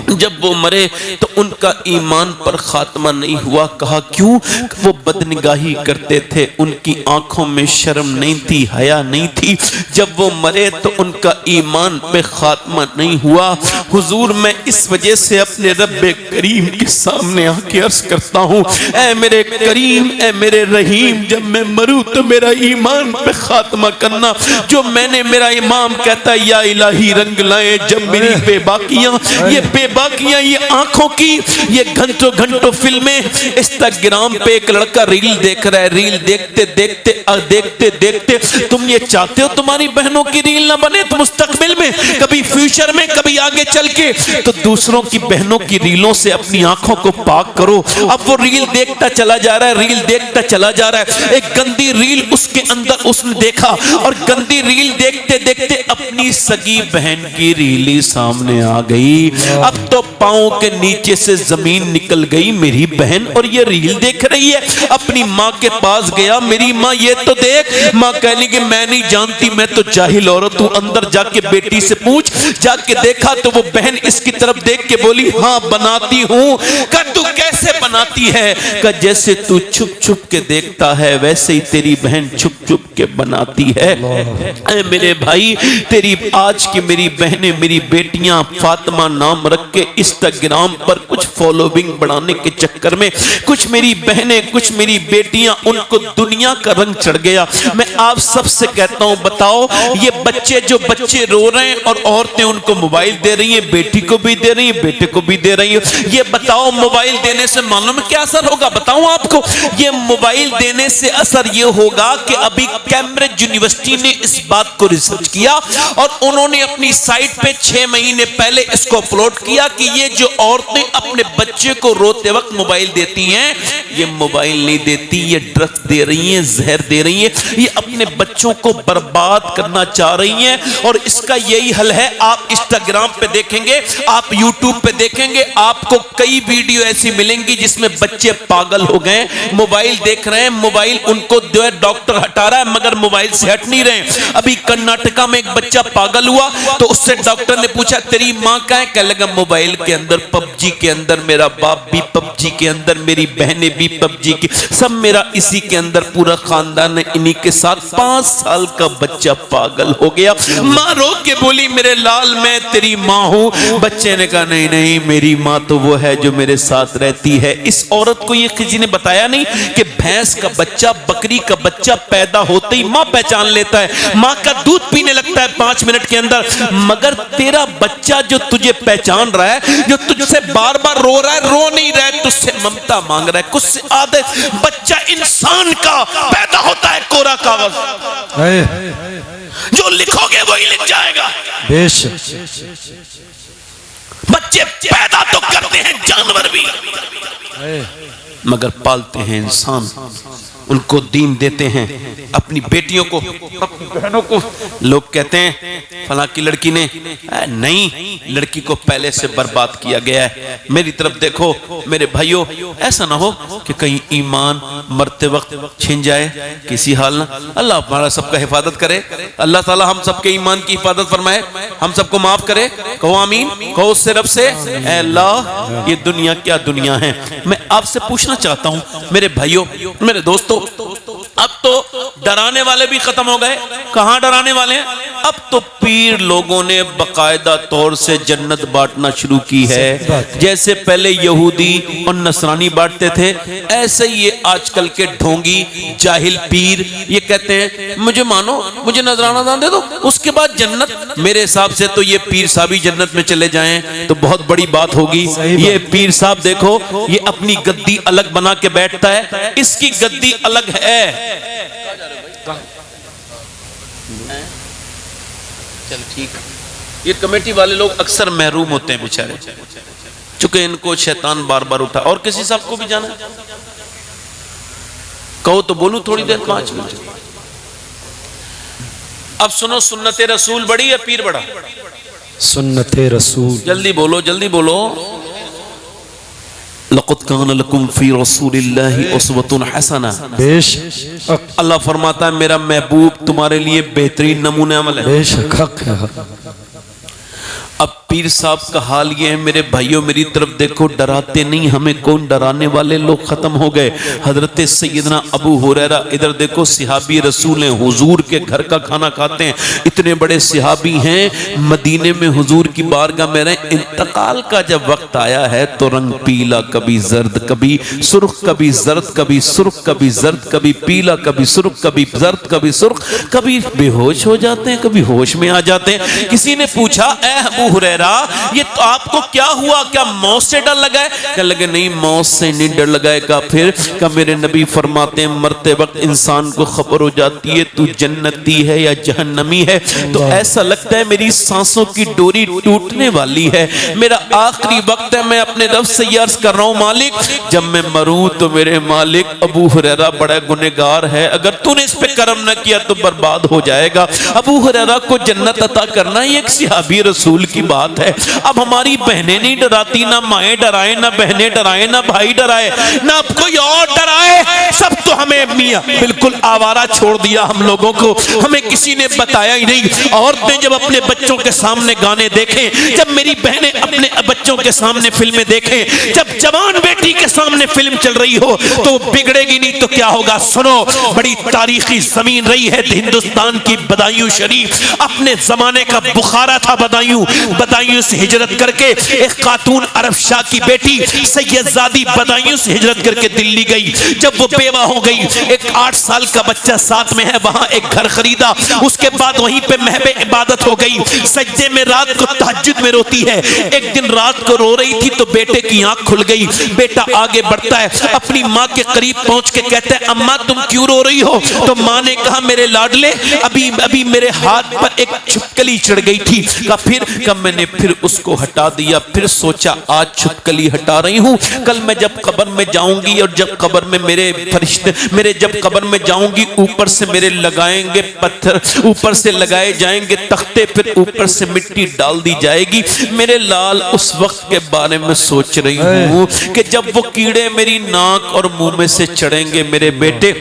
جب وہ مرے تو ان کا ایمان پر خاتمہ نہیں ہوا. کہا کیوں؟ وہ بدنگاہی کرتے تھے, ان کی آنکھوں میں شرم نہیں تھی, حیا نہیں تھی. جب وہ مرے تو ان کا ایمان پہ خاتمہ نہیں ہوا. حضور میں اس وجہ سے اپنے رب کریم کے سامنے آ کے عرض کرتا ہوں اے میرے کریم, اے میرے رحیم, جب میں مروں تو میرا ایمان پہ خاتمہ کرنا. جو میں نے میرا امام کہتا ہے یا الہی رنگ لائے جب میری بے باکیاں, یہ بے باکیاں یہ آنکھوں کی, یہ گھنٹوں گھنٹوں فلمیں. انسٹاگرام پہ ایک لڑکا ریل دیکھ رہا ہے, ریل دیکھتے دیکھتے دیکھتے دیکھتے تم یہ چاہتے ہو تمہاری بہنوں کی ریل نہ بنے تو مستقبل میں کبھی فیوچر میں کبھی آگے چل کے تو دوسروں کی بہنوں کی ریلوں سے اپنی آنکھوں کو پاک کرو. اب وہ ریل دیکھتا چلا جا رہا ہے, ریل دیکھتا چلا جا رہا ہے, ایک گندی ریل اس کے اندر اس نے دیکھا اور گندی ریل دیکھتے دیکھتے اپنی سگی بہن کی ریلی سامنے آ گئی. اب تو پاؤں کے نیچے سے زمین نکل گئی, میری بہن اور یہ ریل دیکھ رہی ہے. اپنی ماں کے پاس گیا, میری ماں یہ تو دیکھ. ماں کہنے کہ میں نہیں جانتی, میں تو جاہل عورت ہوں, اندر جا کے بیٹی سے پوچھ. جا کے دیکھا تو وہ بہن اس کی طرف دیکھ کے بولی ہاں بناتی ہوں. کہ تو کیسے بناتی ہے؟ کہ جیسے تو چھپ چھپ کے دیکھتا ہے ویسے ہی تیری بہن چھپ چھپ کے بناتی ہے. اے میرے بھائی تیری آج کی میری بہنیں میری بیٹیاں فاطمہ نام رکھ کے انسٹاگرام پر کچھ فالوونگ بڑھانے کے چکر میں کچھ میری بہنیں کچھ میری بیٹیاں ان کو دنیا کا رنگ چڑھ گیا. میں آپ سب سے کہتا ہوں بتاؤ یہ بچے جو بچے رو رہے ہیں اور عورتیں ان کو موبائل دے رہی ہیں, بیٹی کو بھی دے رہی ہیں بیٹے کو بھی دے رہی ہیں, یہ بتاؤ موبائل دینے سے معلوم کیا اثر ہوگا؟ بتاؤں آپ کو, یہ موبائل دینے سے اثر یہ ہوگا کہ ابھی کیمبرج یونیورسٹی نے اس بات کو ریسرچ کیا اور انہوں نے اپنی سائٹ پہ 6 مہینے پہلے اس کو اپلوڈ کیا کہ یہ جو عورتیں اپنے بچے کو روتے وقت وقت موبائل دیتی ہیں، یہ موبائل نہیں دیتی، یہ ڈرگس دے رہی ہیں، زہر دے رہی ہیں، یہ اپنے بچوں کو برباد کرنا چاہ رہی ہیں۔ اور اس کا یہی حل ہے، آپ انسٹاگرام پہ دیکھیں گے، آپ یوٹیوب پہ دیکھیں گے، آپ کو کئی ویڈیو ایسی ملیں گی جس میں بچے پاگل ہو گئے، موبائل دیکھ رہے ہیں، موبائل ان کو جو ہے ڈاکٹر ہٹا رہا ہے مگر موبائل سے ہٹ نہیں رہے۔ ابھی کرناٹکا میں ایک بچہ پاگل ہوا تو اس سے ڈاکٹر نے پوچھا تیری ماں کہاں ہے؟ کہنے لگا موبائل کے اندر، پب جی کے اندر، میرا باپ بھی پب جی کے اندر، میری بہنیں بھی پب جی کی، سب میرا اسی کے اندر پورا خاندان ہے انہی کے ساتھ۔ 5 سال کا بچہ پاگل ہو گیا۔ ماں رو کے بولی میرے لال میں تیری ماں ہوں۔ بچے نے کہا نہیں نہیں، میری ماں تو وہ ہے جو میرے ساتھ رہتی ہے۔ اس عورت کو یہ کسی نے بتایا نہیں کہ بھینس کا بچہ، بکری کا بچہ پیدا ہوتے ہی ماں پہچان لیتا ہے، ماں کا دودھ پینے لگتا ہے 5 منٹ کے اندر، مگر تیرا بچہ جو تجھے پہچان رہا ہے، جو تجھ سے بار بار رو رہا ہے، رو نہیں رہا ہے، تجھ سے ممتا مانگ رہا ہے، کچھ سے عادت۔ بچہ انسان کا پیدا ہوتا ہے کورا کاغذ، جو لکھو گے وہی لکھ جائے گا۔ بے شک بچے پیدا تو کرتے ہیں جانور بھی، مگر پالتے ہیں انسان، ان کو دین دیتے ہیں، اپنی بیٹیوں کو، اپنی بہنوں کو۔ لوگ کہتے ہیں فلاں کی لڑکی نے، نہیں، لڑکی کو پہلے سے برباد کیا گیا ہے۔ میری طرف دیکھو میرے بھائیوں، ایسا نہ ہو کہ کہیں ایمان مرتے وقت چھن جائے، کسی حال نہ۔ اللہ ہمارا سب کا حفاظت کرے، اللہ تعالی ہم سب کے ایمان کی حفاظت فرمائے، ہم سب کو معاف کرے، کہو آمین، کہو اس سے رب سے اے اللہ یہ دنیا کیا دنیا ہے۔ میں آپ سے پوچھنا چاہتا ہوں میرے بھائیوں، میرے دوستوں، اب تو ڈرانے والے بھی ختم ہو گئے۔ کہاں ڈرانے والے ہیں؟ اب تو پیر لوگوں نے باقاعدہ طور سے جنت بانٹنا شروع کی ہے۔ جیسے پہلے یہودی اور نصرانی بانٹتے تھے، ایسے یہ آج کل کے ڈھونگی جاہل پیر یہ کہتے ہیں مجھے مانو، مجھے نذرانہ دان دے دو، اس کے بعد جنت۔ میرے حساب سے تو یہ پیر صاحب ہی جنت میں چلے جائیں تو بہت بڑی بات ہوگی۔ یہ پیر صاحب دیکھو، یہ اپنی گدی الگ بنا کے بیٹھتا ہے، اس کی گدی الگ ہے۔ چل ٹھیک ہے، یہ کمیٹی والے لوگ اکثر محروم ہوتے ہیں بیچارے، چونکہ ان کو شیطان بار بار اٹھا۔ اور کسی صاحب کو بھی جانا ہے؟ کہو تو بولوں تھوڑی دیر، 5 منٹ۔ اب سنو، سنت رسول بڑی یا پیر بڑا؟ سنت رسول۔ جلدی بولو، جلدی بولو۔ لَقَدْ كَانَ لَكُمْ فِي رَسُولِ اللَّهِ أُسْوَةٌ حَسَنَةٌ۔ بے شک اللہ فرماتا ہے میرا محبوب تمہارے لیے بہترین نمونہ عمل ہے۔ بے شک حق ہے۔ اب پیر صاحب کا حال یہ ہے میرے بھائیوں، میری طرف دیکھو، ڈراتے نہیں، ہمیں کون ڈرانے والے لوگ ختم ہو گئے۔ حضرت سیدنا ابو ہریرہ، ادھر دیکھو صحابی رسول ہیں، حضور کے گھر کا کھانا کھاتے ہیں، اتنے بڑے صحابی ہیں، مدینے میں حضور کی بارگاہ میں رہے۔ انتقال کا جب وقت آیا ہے تو رنگ پیلا، کبھی زرد، کبھی سرخ، کبھی زرد، کبھی سرخ، کبھی زرد، کبھی پیلا، کبھی سرخ، کبھی زرد، کبھی سرخ، کبھی بے ہوش ہو جاتے ہیں، کبھی ہوش میں آ جاتے ہیں۔ کسی نے پوچھا اے ابو ہریرہ یہ تو آپ کو کیا ہوا، کیا موت سے ڈر لگا ہے؟ کہنے لگے نہیں، موت سے نہیں ڈر لگائے گا۔ پھر کہ میرے نبی فرماتے ہیں مرتے وقت انسان کو خبر ہو جاتی ہے تو جنتی ہے یا جہنمی ہے، تو ایسا لگتا ہے میری سانسوں کی ڈوری ٹوٹنے والی ہے، میرا آخری وقت ہے، میں اپنے رب سے یہ عرض کر رہا ہوں مالک جب میں مروں تو میرے مالک ابو ہریرہ بڑا گنہگار ہے، اگر تو نے اس پہ کرم نہ کیا تو برباد ہو جائے گا۔ ابو ہریرہ کو جنت عطا کرنا یہ ایک صحابی رسول کی بات ہے۔ اب ہماری بہنیں نہیں ڈراتی، نہ مائیں ڈرائیں، نہ بہنیں ڈرائیں، نہ بھائی ڈرائے، نہ کوئی اور ڈرائے، سب تو ہمیں میاں بالکل آوارہ چھوڑ دیا ہم لوگوں کو، ہمیں کسی نے بتایا ہی نہیں۔ عورتیں جب اپنے بچوں کے سامنے گانے دیکھیں، جب میری بہنیں اپنے بچوں کے سامنے فلمیں دیکھیں، جب جوان بیٹی کے سامنے فلم چل رہی ہو تو بگڑے گی نہیں تو کیا ہوگا؟ سنو، بڑی تاریخی زمین رہی ہے ہندوستان کی بدایوں شریف، اپنے زمانے کا بخارا تھا بدایوں سے ہجرت کر کے ایک خاتون عرب شاہ کی بیٹی سید زادی بدایوں سے ہجرت کر کے دلی گئی۔ جب وہ بیوہ ہو گئی، ایک 8 سال کا بچہ ساتھ میں ہے، وہاں ایک گھر خریدا، اس کے بعد وہیں پہ محب عبادت ہو گئی، سجدے میں رات کو تہجد میں روتی ہے۔ ایک دن رات کو رو رہی تھی تو بیٹے کی آنکھ کھل گئی، بیٹا آگے بڑھتا ہے، اپنی ماں کے قریب پہنچ کے کہتا ہے اماں تم کیوں رو رہی ہو؟ تو ماں نے کہا میرے لاڈلے ابھی میرے ہاتھ پر ایک چھپکلی چڑھ گئی تھی۔ کہا پھر؟ کہا میں نے نے پھر اس کو ہٹا دیا. پھر سوچا آج چھپکلی ہٹا رہی ہوں, کل میں جب قبر میں جاؤں گی اور جب قبر میں میرے فرشتے جب قبر میں جاؤں گی اوپر سے میرے لگائیں گے پتھر, اوپر سے لگائے جائیں گے تختے, پھر اوپر سے مٹی ڈال دی جائے گی. میرے لال اس وقت کے بارے میں سوچ رہی ہوں کہ جب وہ کیڑے میری ناک اور منہ میں سے چڑھیں گے میرے بیٹے,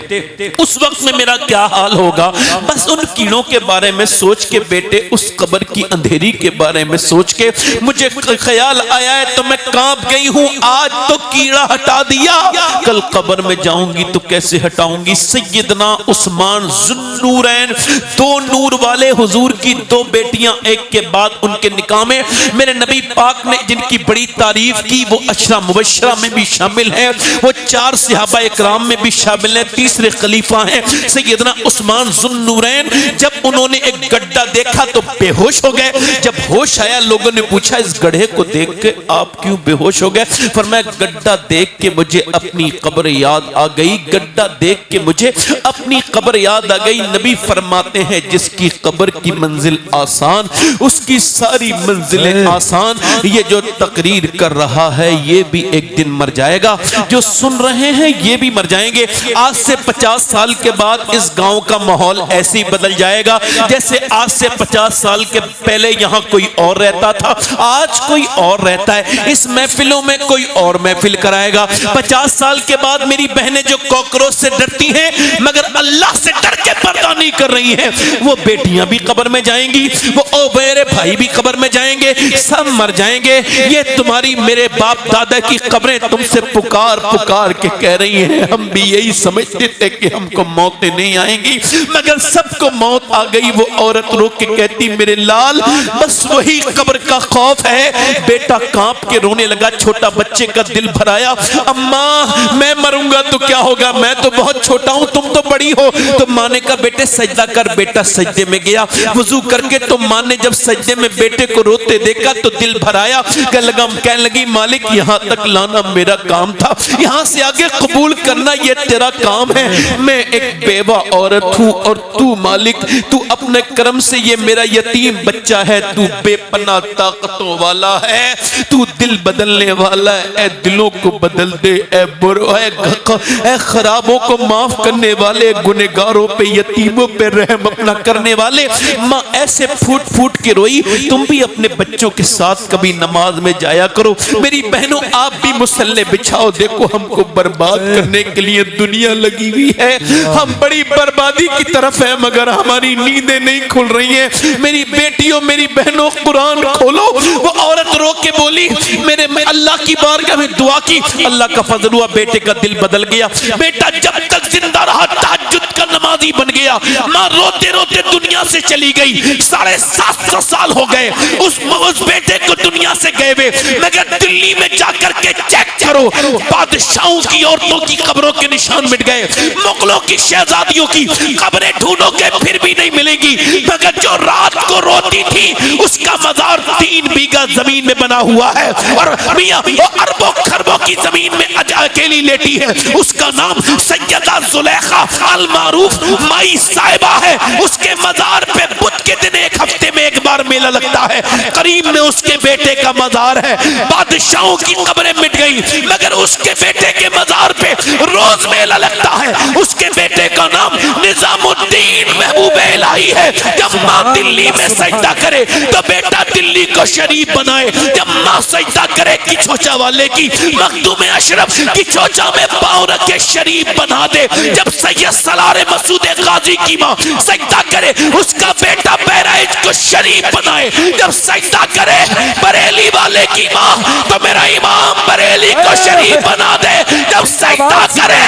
اس وقت میں میرا کیا حال ہوگا. بس ان کیڑوں کے بارے میں سوچ کے بیٹے, اس قبر کی اندھیری کے بارے میں سوچ کے مجھے خیال آیا ہے تو میں کانپ گئی ہوں. آج تو کیڑا ہٹا دیا, کل قبر میں جاؤں گی تو کیسے ہٹاؤں گی. سیدنا عثمان ذوالنورین, دو نور والے حضور کی دو بیٹیاں ایک کے بعد ان کے نکاح میں میرے نبی پاک نے جن کی بڑی تعریف کی وہ عشرہ مبشرہ میں بھی شامل ہیں, وہ 4 صحابہ اکرام میں بھی شامل ہیں, تیسرے خلیفہ ہیں سیدنا عثمان ذوالنورین. جب انہوں نے ایک گڈھا دیکھا تو بے ہوش ہو گئے. جب ہوش آیا لوگوں نے پوچھا اس گڑھے کو دیکھ کے آپ کیوں بے ہوش ہو گئے. فرمایا گڈھا دیکھ کے مجھے اپنی قبر یاد آ گئی, گڈھا دیکھ کے مجھے اپنی قبر یاد آ گئی. نبی فرماتے ہیں جس کی قبر کی منزل آسان اس کی ساری منزلیں آسان. یہ جو تقریر کر رہا ہے یہ بھی ایک دن مر جائے گا, جو سن رہے ہیں یہ بھی مر جائیں گے. آج سے 50 سال کے بعد اس گاؤں کا ماحول ایسے ہی بدل جائے گا جیسے آج سے 50 سال کے پہلے یہاں کوئی اور رہتا تھا, آج کوئی اور رہتا ہے. اس محفلوں میں کوئی اور محفل کرائے گا. 50 سال کے بعد میری بہنیں جو کوکروچ سے ڈرتی ہیں مگر اللہ سے ڈر کے پردہ نہیں کر رہی ہیں, وہ بیٹیاں بھی قبر میں جائیں گی, وہ میرے بھائی بھی قبر میں جائیں گے, سب مر جائیں گے. یہ تمہاری میرے باپ دادا کی قبریں تم سے پکار پکار کے کہہ رہی ہیں. ہم بھی یہی سمجھتے تھے کہ ہم کو موتیں نہیں آئیں گی مگر سب کو موت آ گئی. وہ عورت رو کے کہتی میرے لال بس وہی قبر کا خوف ہے. بیٹا کانپ کے رونے لگا, چھوٹا بچے کا دل بھرایا. اماں میں مروں گا تو کیا ہوگا, میں تو بہت چھوٹا ہوں تم تو بڑی ہو. تو ماں نے کہا بیٹے سجدہ کر. بیٹا سجدے میں گیا, وضو کر کے تو ماں نے جب سجدے میں بیٹے کو روتے دیکھا تو دل بھرایا. کہنے لگی مالک یہاں تک لانا میرا کام تھا, یہاں سے آگے قبول کرنا یہ تیرا کام ہے. میں ایک بیوہ عورت ہوں اور تو مالک تو اپنے کرم سے یہ میرا یتیم بچہ ہے, تو بے پناہ طاقتوں والا ہے, تو دل بدلنے والا ہے. اے دلوں کو بدل دے, اے خرابوں کو معاف کرنے والے, گنہگاروں پہ یتیموں پہ رحم اپنا کرنے والے. ماں ایسے پھوٹ پھوٹ کے روئی. تم بھی اپنے بچوں کے ساتھ کبھی نماز میں جایا کرو. میری بہنوں آپ بھی مصلے بچھاؤ, دیکھو ہم کو برباد کرنے کے لیے دنیا لگی ہوئی ہے, ہم بڑی بربادی کی طرف ہیں مگر ہماری نیندیں نہیں کھل رہی ہیں. میری بیٹیوں میری بہنوں قرآن کھولو. وہ عورت رو کے بولی میرے میں اللہ کی بارگاہ میں دعا کی, اللہ کا فضل ہوا بیٹے کا دل بدل گیا. بیٹا جب تک زندہ رہا تہجد کا نمازی بن گیا. ماں روتے روتے دنیا سے چلی گئی. 750 سال ہو گئے اس بیٹے کو دنیا سے گئے ہوئے, مگر دلی میں جا کر کے چیک کرو بادشاہوں کی عورتوں کی قبروں کے نشان مٹ گئے, مغلوں کی شہزادیوں کی قبریں ڈھونڈو گے پھر بھی نہیں ملے گی. مگر جو رات کو روتی تھی اس کا مزار 3 بیگھہ زمین میں بنا ہوا ہے اور میاں اربوں خربوں کی زمین میں اکیلی لیٹی ہے. اس کا نام سیدہ زلیخا المعروف مائی صاحبہ ہے. اس کے مزار پہ بدھ کے دن 1 ہفتے میں 1 بار میلہ لگتا ہے. قریب میں اس کے بیٹے کا مزار ہے. بادشاہوں کی قبریں مٹ گئی مگر اس کے بیٹے کے مزار پہ روز میلہ لگتا ہے. اس کے بیٹے کا نام نظام الدین محبوب الہی ہے. جب ماں دلی میں سجدہ کرے تو بیٹا دلی کو شریف بنائے. جب ماں سجدہ کرے کی چوچا والے کی مخدوم اشرف کی چوچا میں پاؤں رکھے شریف بنا دے. جب سید سالار مسعود غازی کی ماں سجدہ کرے اس کا بیٹا بہرائچ کو شریف بنائے. جب سجدہ کرے بریلی والے کی ماں تو میرا امام بریلی کو شریف بنا دے. جب سجدہ کرے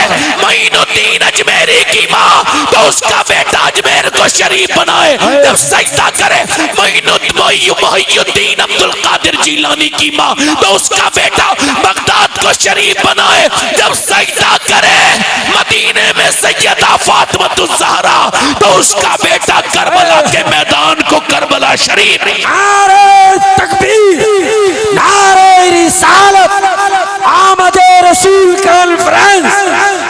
معین الدین اجمیری کی ماں تو اس کا بیٹا اجمیر کو شریف بنائے. جب سجدہ کرے معین الدین عبد القادر جیلانی کی ماں تو اس کا بیٹا بغداد کو شریف بنائے. جب سجدہ کرے مدینے میں سیدہ فاطمہ الزہرا تو اس کا بیٹا کربلا کے میدان کو کربلا شریف. نعرہ تکبیر, نعرہ رسالت, آمد رسول کانفرنس,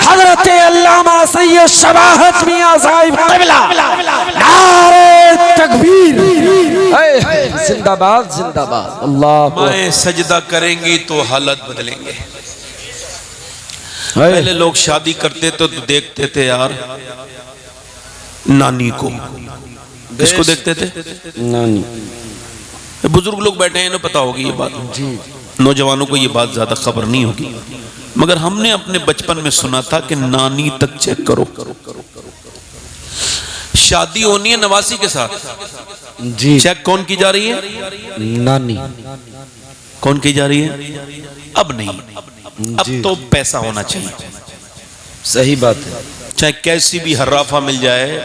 حضرت علامہ سید شباہت میاں صاحب قبلہ, نعرہ تکبیر. زندہ باد زندہ باد اللہ مائیں سجدہ کریں گی تو حالت بدلیں گے. پہلے لوگ شادی کرتے تو دیکھتے تھے یار نانی کو. کس کو دیکھتے تھے؟ نانی. بزرگ لوگ بیٹھے ہیں انہیں پتا ہوگی یہ بات. نوجوانوں کو یہ بات زیادہ خبر نہیں ہوگی، مگر ہم نے اپنے بچپن میں سنا تھا کہ نانی تک چیک کرو. شادی ہونی ہے نواسی کے ساتھ، جی چیک کون کی جا رہی ہے؟ نانی. کون کی جا رہی ہے؟ اب نہیں، اب تو پیسہ ہونا چاہیے. صحیح بات ہے. چاہے کیسی بھی حرافہ مل جائے،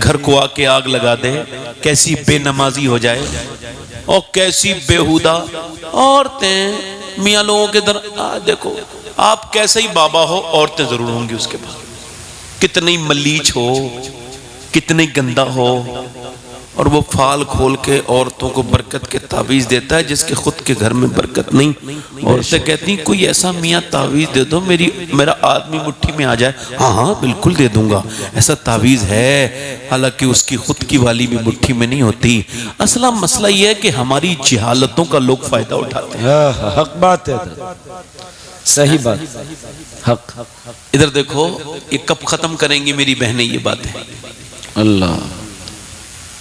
گھر کو آ کے آگ لگا دے، کیسی بے نمازی ہو جائے اور کیسی بےہودہ عورتیں میاں لوگوں کے در دیکھو آپ کیسے ہی بابا ہو، عورتیں ضرور ہوں گی اس کے پاس. کتنی ملیچ ہو، کتنی گندا ہو، اور وہ پھال کھول کے عورتوں کو برکت کے تعویذ دیتا ہے جس کے خود کے گھر میں برکت نہیں. عورتیں کہتی ہیں کوئی ایسا میاں تعویذ دے دو میرا آدمی مٹھی میں آ جائے. ہاں ہاں بالکل دے دوں گا، ایسا تعویذ ہے، حالانکہ اس کی خود کی والی بھی مٹھی میں نہیں ہوتی. اصلا مسئلہ یہ ہے کہ ہماری جہالتوں کا لوگ فائدہ اٹھاتے ہیں. حق بات ہے، صحیح بات. حق. ادھر دیکھو یہ کب ختم کریں گی میری بہنیں یہ باتیں؟ اللہ.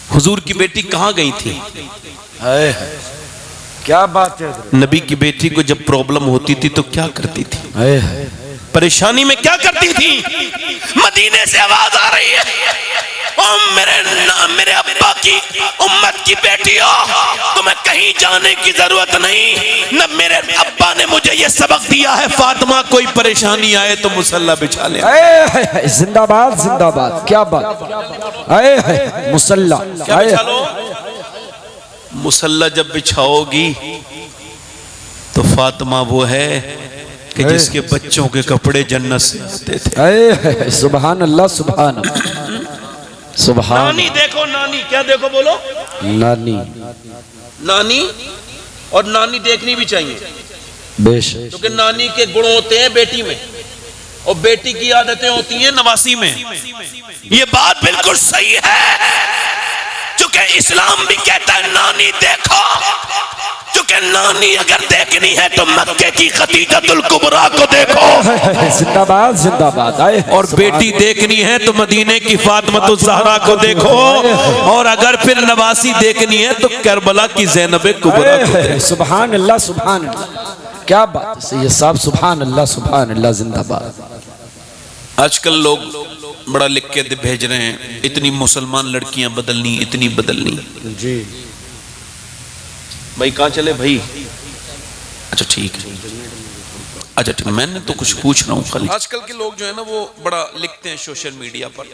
حضور کی بیٹی کہاں گئی تھی؟ کیا بات ہے. نبی کی بیٹی کو جب پرابلم ہوتی تھی تو کیا کرتی تھی؟ پریشانی میں کیا کرتی تھی؟ مدینے سے آواز آ رہی ہے میرے ابا کی امت کی بیٹیوں، تمہیں کہیں جانے کی ضرورت نہیں. نہ میرے ابا نے مجھے یہ سبق دیا ہے فاطمہ کوئی پریشانی آئے تو مصلی بچھا لے. زندہ باد زندہ باد. کیا بات. مصلی کیا بچھا لو؟ مصلی جب بچھاؤ گی تو فاطمہ وہ ہے کہ جس کے بچوں کے کپڑے جنت سے آتے تھے. سبحان اللہ سبحان اللہ سبحان. نانی دیکھو، نانی کیا دیکھو بولو؟ نانی. نانی، اور نانی دیکھنی بھی چاہیے بے شک، کیونکہ نانی کے گن ہوتے ہیں بیٹی میں اور بیٹی کی عادتیں ہوتی ہیں نواسی میں. یہ بات بالکل صحیح ہے، چونکہ اسلام بھی کہتا ہے نانی دیکھو. چونکہ نانی اگر دیکھنی ہے تو مکے کی خدیجۃ الکبریٰ کو دیکھو، زندہ باد زندہ باد. اور بیٹی دیکھنی ہے تو مدینے کی فاطمۃ الزہرا کو دیکھو، اور اگر پھر نواسی دیکھنی ہے تو کربلا کی زینب کبریٰ کو دیکھو. سبحان اللہ سبحان اللہ. کیا بات ہے صاحب. سبحان اللہ سبحان اللہ زندہ باد. آج کل لوگ بڑا لکھ کے بھیج رہے ہیں اتنی مسلمان لڑکیاں بدلنی، اتنی بدلنی. جی بھائی کہاں چلے بھائی؟ اچھا ٹھیک ہے، اچھا ٹھیک ہے، میں نے تو کچھ پوچھ رہا ہوں خالی. آج کل کے لوگ جو ہے نا وہ بڑا لکھتے ہیں سوشل میڈیا پر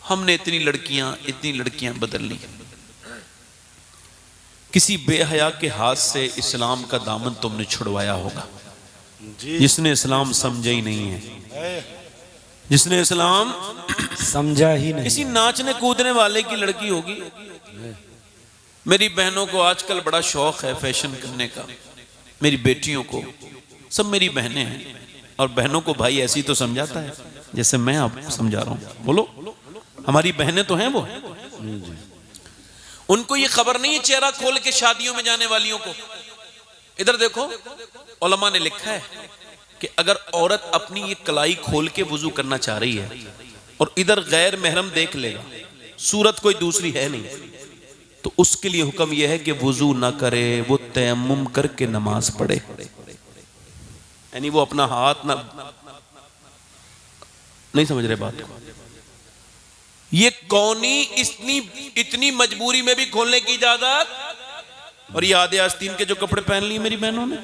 ہم نے اتنی لڑکیاں بدل لی. کسی بے حیا کے ہاتھ سے اسلام کا دامن تم نے چھڑوایا ہوگا، جس نے اسلام سمجھا ہی نہیں ہے، جس نے اسلام سمجھا ہی نہیں. کسی ناچنے کودنے والے کی لڑکی ہوگی. میری بہنوں کو آج کل بڑا شوق ہے فیشن کرنے کا، میری بیٹیوں کو، سب میری بہنیں ہیں، اور بہنوں کو بھائی ایسی تو سمجھاتا ہے جیسے میں آپ سمجھا رہا ہوں. بولو ہماری بہنیں تو ہیں، وہ ان کو یہ خبر نہیں ہے چہرہ کھول کے شادیوں میں جانے والیوں کو. ادھر دیکھو علماء نے لکھا ہے کہ اگر عورت اپنی یہ کلائی کھول کے وضو کرنا چاہ رہی ہے اور ادھر غیر محرم دیکھ لے گا، صورت کوئی دوسری ہے نہیں، تو اس کے لیے حکم یہ ہے کہ وضو نہ کرے، وہ تیمم کر کے نماز پڑھے. یعنی وہ اپنا ہاتھ نہ، نہیں سمجھ رہے بات کو؟ یہ کونی اتنی مجبوری میں بھی کھولنے کی اجازت. اور یہ آدھے آستین کے جو کپڑے پہن لیے میری بہنوں نے،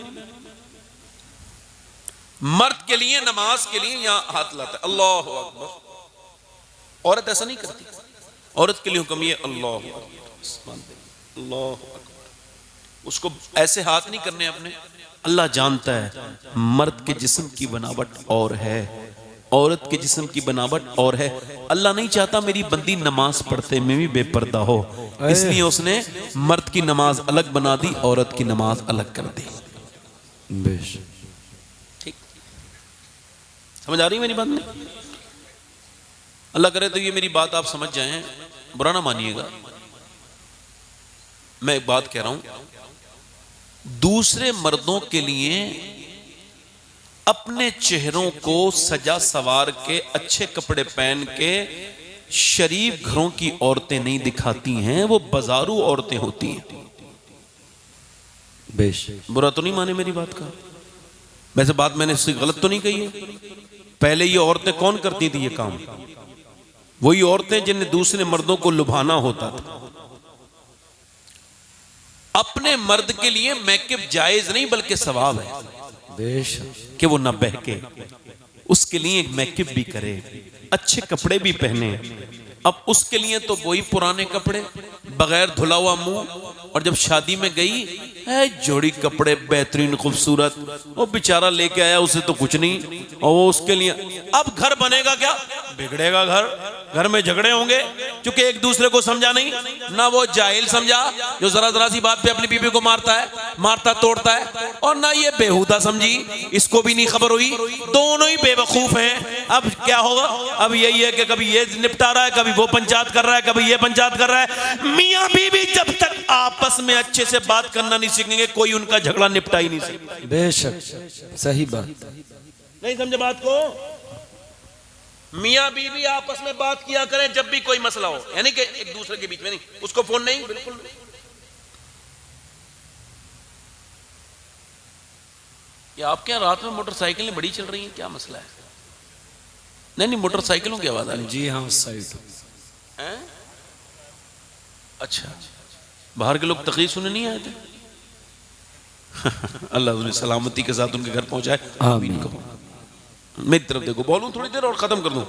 مرد کے لیے نماز کے لیے یہاں ہاتھ لاتا ہے اللہ اکبر. عورت ایسا نہیں کرتی، عورت کے لیے حکم یہ اللہ اکبر اللہ اکبر. اس کو ایسے ہاتھ نہیں کرنے اپنے. اللہ جانتا ہے مرد کے جسم کی بناوٹ اور ہے، عورت کے جسم کی بناوٹ اور ہے. اللہ نہیں چاہتا میری بندی نماز پڑھتے میں بھی بے پردہ ہو، اس لیے اس نے مرد کی نماز الگ بنا دی، عورت کی نماز الگ کر دی. ٹھیک سمجھ آ رہی میری بات نہیں؟ اللہ کرے تو یہ میری بات آپ سمجھ جائیں، برا نہ مانیے گا. میں ایک بات کہہ رہا ہوں، دوسرے مردوں کے لیے اپنے چہروں کو سجا سوار کے اچھے کپڑے پہن کے شریف گھروں کی عورتیں نہیں دکھاتی ہیں، وہ بازارو عورتیں ہوتی ہیں۔ بے شک، برا تو نہیں مانے میری بات کا، ویسے بات میں نے اس سے غلط تو نہیں کہی ہے؟ پہلے یہ عورتیں کون کرتی تھی یہ کام؟ وہی عورتیں جنہیں دوسرے مردوں کو لبھانا ہوتا تھا۔ اپنے مرد کے لیے میک اپ جائز نہیں بلکہ ثواب ہے بے شک، کہ وہ نہ بہکے، اس کے لیے ایک میک اپ بھی کرے، اچھے کپڑے بھی پہنے۔ اب اس کے لیے تو وہی پرانے کپڑے، بغیر دھلا ہوا منہ، اور جب شادی میں گئی ہے جوڑی کپڑے بہترین خوبصورت، وہ بیچارہ لے کے آیا اسے تو کچھ نہیں، اور وہ اس کے لیے اب گھر بنے گا کیا؟ بگڑے گا گھر، گھر میں جھگڑے ہوں گے، چونکہ ایک دوسرے کو سمجھا نہیں، نہ وہ جاہل سمجھا جو ذرا ذرا سی بات پہ اپنی بیوی کو مارتا توڑتا ہے، اور نہ یہ بےہودہ سمجھی، اس کو بھی نہیں خبر ہوئی، دونوں ہی بے وقوف ہیں۔ اب کیا ہوگا؟ اب یہی ہے کہ کبھی یہ نپٹا رہا ہے، کبھی وہ پنچات کر رہا ہے، کبھی یہ پنچات کر رہا ہے۔ میاں بیوی جب تک آپس میں اچھے سے بات کرنا نہیں سیکھیں گے کوئی ان کا جھگڑا نپٹا ہی نہیں سکتا۔ بے شک، صحیح بات، نہیں سمجھے بات کو؟ میاں بیوی آپس میں بات کیا کریں جب بھی کوئی مسئلہ ہو، یعنی کہ ایک دوسرے کے بیچ میں نہیں، اس کو فون نہیں، بالکل نہیں۔ یہ آپ کے رات میں موٹر سائیکلیں بڑی چل رہی ہیں، کیا مسئلہ ہے؟ نہیں موٹر سائیکلوں کی آواز آ رہی ہے۔ جی ہاں، سائیڈ۔ اچھا، باہر کے لوگ تقریر سننے نہیں آئے تھے؟ اللہ انہیں سلامتی کے ساتھ ان کے گھر پہنچائے، آمین کہو۔ میری طرف دیکھو، بولوں تھوڑی دیر اور ختم کر دوں،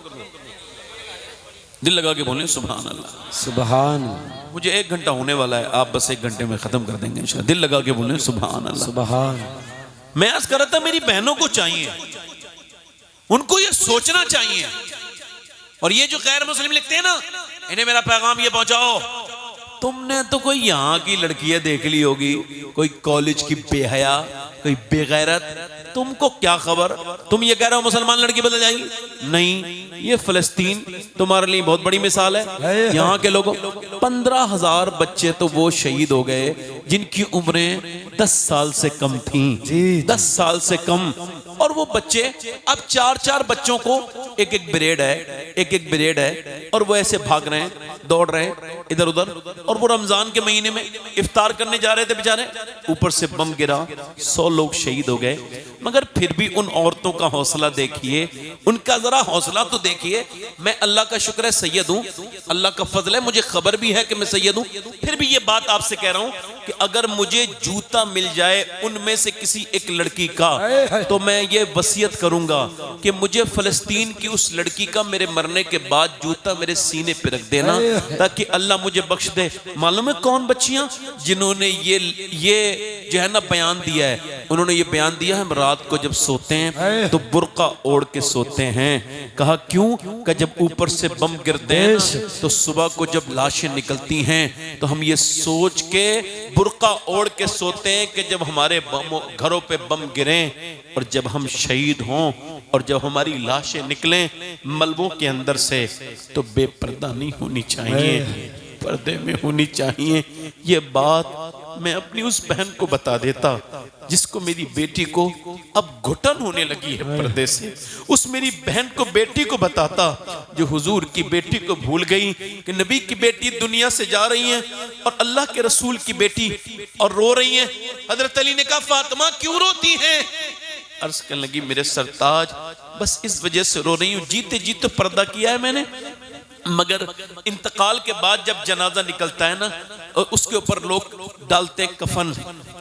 دل لگا کے بولیں سبحان اللہ۔ سبحان، مجھے 1 گھنٹہ ہونے والا ہے، آپ بس 1 گھنٹے میں ختم کر دیں گے انشاءاللہ۔ دل لگا کے بولیں سبحان اللہ۔ سبحان، میں عرض کر رہا تھا میری بہنوں کو چاہیے، ان کو یہ سوچنا چاہیے، اور یہ جو غیر مسلم لکھتے ہیں نا، انہیں میرا پیغام یہ پہنچاؤ، تم نے تو کوئی یہاں کی لڑکیاں دیکھ لی ہوگی، کوئی کالج کی بے حیا، کوئی بے غیرت، تم کو کیا خبر؟ تم یہ کہہ رہے ہو مسلمان لڑکی بدل جائے گی؟ نہیں، یہ فلسطین تمہارے لیے بہت بڑی مثال ہے۔ یہاں کے لوگوں 15,000 بچے تو وہ شہید ہو گئے جن کی عمریں 10 سال سے کم تھیں، 10 سال سے کم، اور وہ بچے اب 4 بچوں کو ایک بریڈ ہے، اور وہ ایسے بھاگ رہے ہیں، دوڑ رہے ہیں ادھر ادھر، اور وہ رمضان کے مہینے میں افطار کرنے جا رہے تھے بیچارے، اوپر سے بم گرا، 100 لوگ شہید ہو گئے۔ مگر پھر بھی ان عورتوں کا حوصلہ دیکھیے، ان کا ذرا حوصلہ تو دیکھیے۔ میں اللہ کا شکر ہے سید ہوں، اللہ کا فضل ہے، مجھے خبر بھی ہے کہ میں سید ہوں، پھر بھی یہ بات آپ سے کہہ رہا ہوں کہ اگر مجھے جوتا مل جائے ان میں سے کسی ایک لڑکی کا، تو میں یہ وصیت کروں گا کہ مجھے فلسطین کی اس لڑکی کا میرے مرنے کے بعد جوتا میرے سینے پہ رکھ دینا، تاکہ اللہ مجھے بخش دے۔ معلوم ہے کون بچیاں؟ جنہوں نے یہ جو ہے نا بیان دیا ہے، انہوں نے یہ بیان دیا ہے ہم رات کو جب سوتے ہیں تو برقع اوڑھ کے سوتے ہیں۔ کہا کیوں؟ کہ جب اوپر سے بم گرتے ہیں تو صبح کو جب لاشیں نکلتی ہیں تو ہم یہ سوچ کے برقع اوڑھ کے سوتے ہیں کہ جب ہمارے گھروں پہ بم گریں اور جب ہم شہید ہوں اور جب ہماری لاشیں نکلیں ملبوں کے اندر سے تو بے پردہ نہیں ہونی چاہیے، پردے میں ہونی چاہیے۔ یہ بات میں اپنی اس بہن کو بتا دیتا جس کو میری بیٹی کو اب گھٹن ہونے لگی ہے پردے سے، اس میری بہن کو بیٹی کو بتاتا جو حضور کی بیٹی کو بھول گئی کہ نبی کی بیٹی دنیا سے جا رہی ہیں اور اللہ کے رسول کی بیٹی اور رو رہی ہیں۔ حضرت علی نے کہا فاطمہ کیوں روتی ہیں؟ عرض کرنے لگی میرے سرتاج بس اس وجہ سے رو رہی ہوں، جیتے جیتے پردہ کیا ہے میں نے، مگر انتقال کے بعد جب جنازہ نکلتا ہے نا اس کے اوپر لوگ ڈالتے کفن،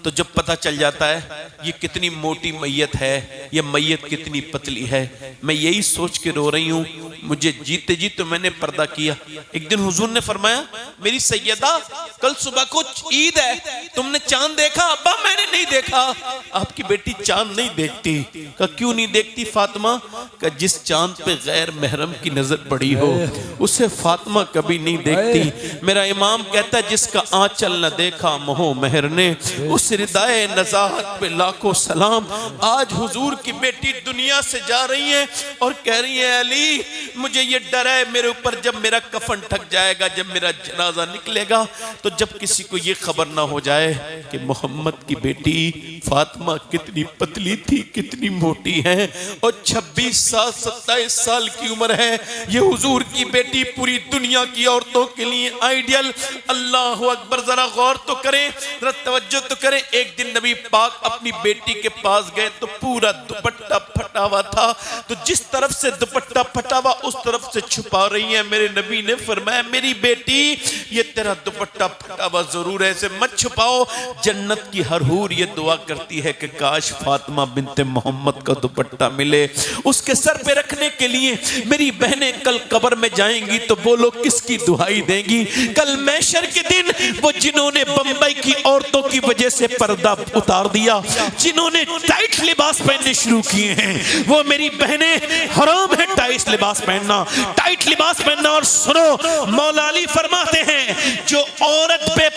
تو جب پتہ چل جاتا ہے یہ کتنی موٹی میت ہے، یہ میت کتنی پتلی ہے، میں یہی سوچ کے رو رہی ہوں مجھے جیتے جی تو میں نے پردہ کیا۔ ایک دن حضور نے فرمایا میری سیدہ کل صبح کو عید ہے، تم نے چاند دیکھا؟ ابا میں نے نہیں دیکھا۔ آپ کی بیٹی چاند نہیں دیکھتی۔ کہا کیوں نہیں دیکھتی فاطمہ؟ کہ جس چاند پہ غیر محرم کی نظر پڑی ہو اسے فاطمہ کبھی نہیں دیکھتی۔ میرا امام کہتا ہے جس کا کا آنچل نہ دیکھا مہو مہر نے، اس ردائے نزاہت پہ لاکھوں سلام۔ آج حضور کی بیٹی دنیا سے جا رہی ہیں اور کہہ رہی ہیں علی مجھے یہ ڈر ہے میرے اوپر جب میرا کفن ٹھک جائے گا، جب میرا جنازہ نکلے گا تو جب کسی کو یہ خبر نہ ہو جائے کہ محمد کی بیٹی فاطمہ کتنی پتلی تھی، کتنی موٹی ہے، اور 26 سال 27 سال کی عمر ہے۔ یہ حضور کی بیٹی پوری دنیا کی عورتوں کے لیے آئیڈیل۔ اللہ اکبر، ذرا غور تو کریں، ذرا توجہ تو کریں۔ ایک دن نبی پاک اپنی بیٹی کے پاس گئے تو پورا دوپٹہ پھٹا ہوا تھا، تو جس طرف سے دوپٹہ پھٹا ہوا اس طرف سے چھپا رہی ہیں۔ میرے نبی نے فرمایا میری بیٹی یہ تیرا دوپٹہ پھٹا ہوا ضرور ہے، اسے مت چھپاؤ۔ جنت کی ہر حور یہ دعا کرتی ہے کہ کاش فاطمہ بنت محمد کا دوپٹہ ملے اس کے سر پہ رکھنے کے لیے۔ میری بہنیں کل قبر میں جائیں گی تو بولو کس کی دعائی دیں گی؟ کل محشر کے دن وہ جنہوں نے بمبئی کی عورتوں کی وجہ سے پردہ اتار دیا، جنہوں نے ٹائٹ لباس پہننے شروع کیے ہیں، وہ میری بہنیں حرام ہے ٹائٹ لباس پہننا، ٹائٹ لباس پہننا۔ اور سنو، مولا علی فرماتے ہیں جو عورت بے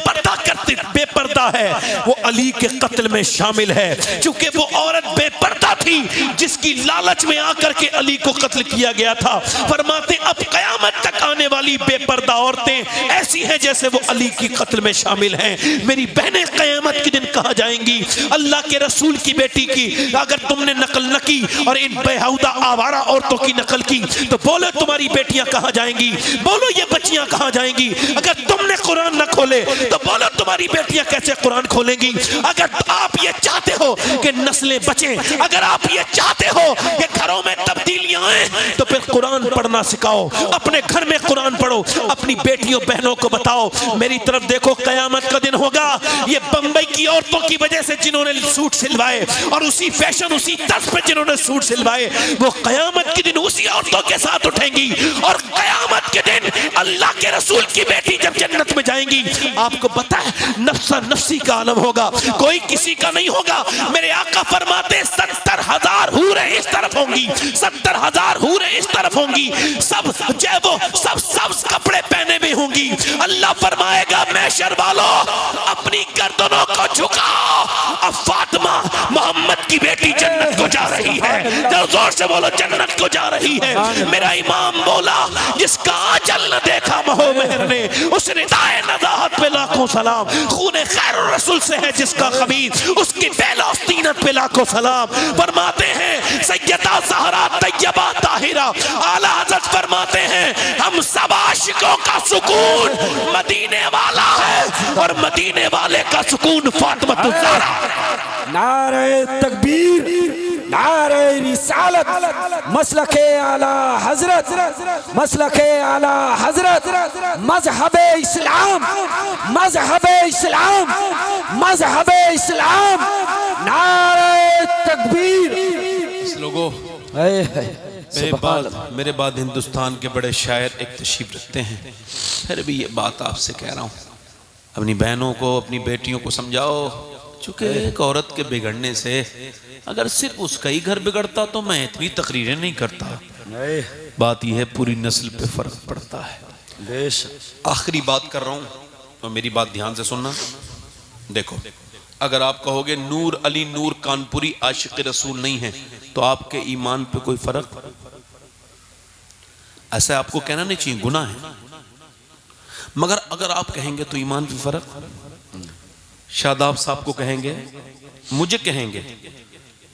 پردہ ہے وہ علی کے قتل میں شامل ہے، چونکہ وہ عورت بے پردہ تھی جس کی لالچ میں آ کر کے علی کو قتل کیا گیا تھا۔ فرماتے اب قیامت تک آنے والی بے پردہ عورتیں ایسی ہیں جیسے وہ علی کی قتل میں شامل ہیں۔ میری بہنیں قیامت کے دن کہاں جائیں گی؟ اللہ کے رسول کی بیٹی کی اگر تم نے نقل نہ کی اور ان بیہودہ آوارہ عورتوں کی نقل کی تو بولو تمہاری بیٹیاں کہاں جائیں گی؟ بولو یہ بچیاں کہاں جائیں گی؟ اگر تم نے قرآن نہ کھولے تو بولو تمہاری بیٹیاں کیسے قرآن کھولیں گی؟ اگر آپ یہ چاہتے ہو کہ نسلیں بچیں، اگر آپ یہ چاہتے ہو کہ گھروں میں تبدیلیاں آئیں تو پھر قرآن پڑھنا سکھاؤ، اپنے گھر میں قرآن پڑھو، اپنی بیٹیوں بہنوں کو بتاؤ میری طرف دیکھو قیامت کا دن ہوگا۔ یہ بمبئی کی عورتوں کی وجہ سے جنہوں نے سوٹ سلوائے اور اسی فیشن اسی طرز پہ جنہوں نے سوٹ سلوائے وہ قیامت کے دن اسی عورتوں کے ساتھ اٹھیں گی، اور قیامت کے دن اللہ کے رسول کی بیٹی جب جنت میں جائیں گی آپ کو پتہ ہے نفسا نفسی کا عالم ہوگا، کوئی کسی کا نہیں ہوگا۔ میرے آقا فرماتے 70,000 حوریں اس طرف ہوں گی، 70,000 حوریں اس طرف ہوں گی، سب سبز کپڑے پہنے بھی ہوں گی۔ اللہ فرمائے گا محشر والوں اپنی گردنوں کو جھکاؤ، اب فاطمہ محمد کی بیٹی جنت کو جا رہی ہے، جو زور سے بولو جنت کو جا رہی ہے۔ میرا امام بولا جس کا آنچل نہ دیکھا مہو مہر نے، اس ردائے نزاہت پہ لاکھوں سلام۔ خون خیر الرسول سے ہے جس کا خبیث، اس کی فلسطینت پہ لاکھوں سلام۔ فرماتے ہیں سیدہ زہرا طیبہ طاہرہ اعلیٰ حضرت فرماتے ہیں ہم سب عاشقوں کا سکون مدینے والا ہے، اور مدینے والے کا سکون فاطمہ الزہرا۔ نعرہ تکبیر، نعرہ رسالت، مسلک اعلیٰ حضرت، مسلک اعلیٰ حضرت، مذہب اسلام، مذہب اسلام، مذہب اسلام، نعرہ تکبیر۔ اس لوگوں میرے بعد ہندوستان کے بڑے شاعر ایک تشریف رکھتے ہیں، پھر بھی یہ بات آپ سے کہہ رہا ہوں اپنی بہنوں کو اپنی بیٹیوں کو سمجھاؤ، چونکہ ایک عورت کے بگڑنے سے اگر صرف اس کا ہی گھر بگڑتا تو میں اتنی تقریریں نہیں کرتا۔ بات یہ ہے پوری نسل پہ فرق پڑتا ہے۔ آخری بات کر رہا ہوں تو میری بات دھیان سے سننا۔ دیکھو اگر آپ کہو گے نور علی نور کانپوری عاشق رسول نہیں ہے تو آپ کے ایمان پہ کوئی فرق؟ ایسا آپ کو کہنا نہیں چاہیے، گناہ ہے، مگر اگر آپ کہیں گے تو ایمان پہ فرق۔ شاداب صاحب کو کہیں گے، مجھے کہیں گے،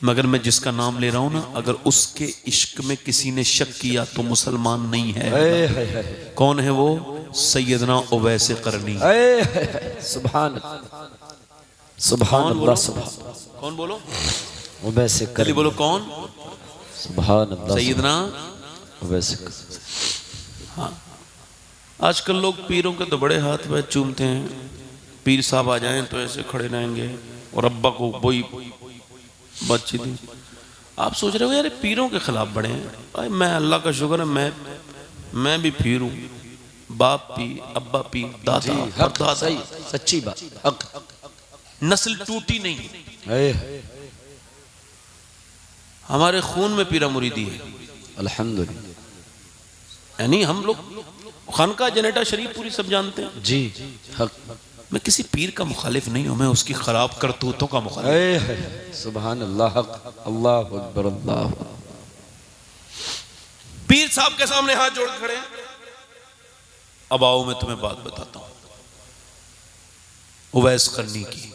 مگر میں جس کا نام لے رہا ہوں نا اگر اس کے عشق میں کسی نے شک کیا تو مسلمان نہیں ہے۔ کون ہے وہ؟ سیدنا اویس قرنی۔ سبحان سبحان اللہ، سبحان کون بولو؟ اویس قرنی بولو کون؟ سبحان اللہ، سیدنا اویس قرنی۔ ہاں آج کل لوگ پیروں کے تو بڑے ہاتھ پہ چومتے ہیں، پیر صاحب آ جائیں تو ایسے کھڑے رہیں گے اور ابا کو وہی بات چیت۔ آپ سوچ رہے ہو یار پیروں کے خلاف بڑے ہیں؟ میں اللہ کا شکر ہے میں بھی پیر ہوں، باپ پیر، ابا پیر، دادا، حق صحیح سچی بات، حق نسل ٹوٹی نہیں، ہمارے خون میں پیرا مریدی ہے الحمدللہ۔ یعنی ہم لوگ خانقاہ جنیٹا شریف پوری سب جانتے ہیں جی حق میں کسی پیر کا مخالف نہیں ہوں، میں اس کی خراب کرتوتوں کا مخالف ہوں۔ سبحان اللہ، اللہ اکبر، اللہ اکبر۔ پیر صاحب کے سامنے ہاتھ جوڑ کھڑے ہیں۔ اب آؤ میں تمہیں بات بتاتا ہوں۔ اویس قرنی کی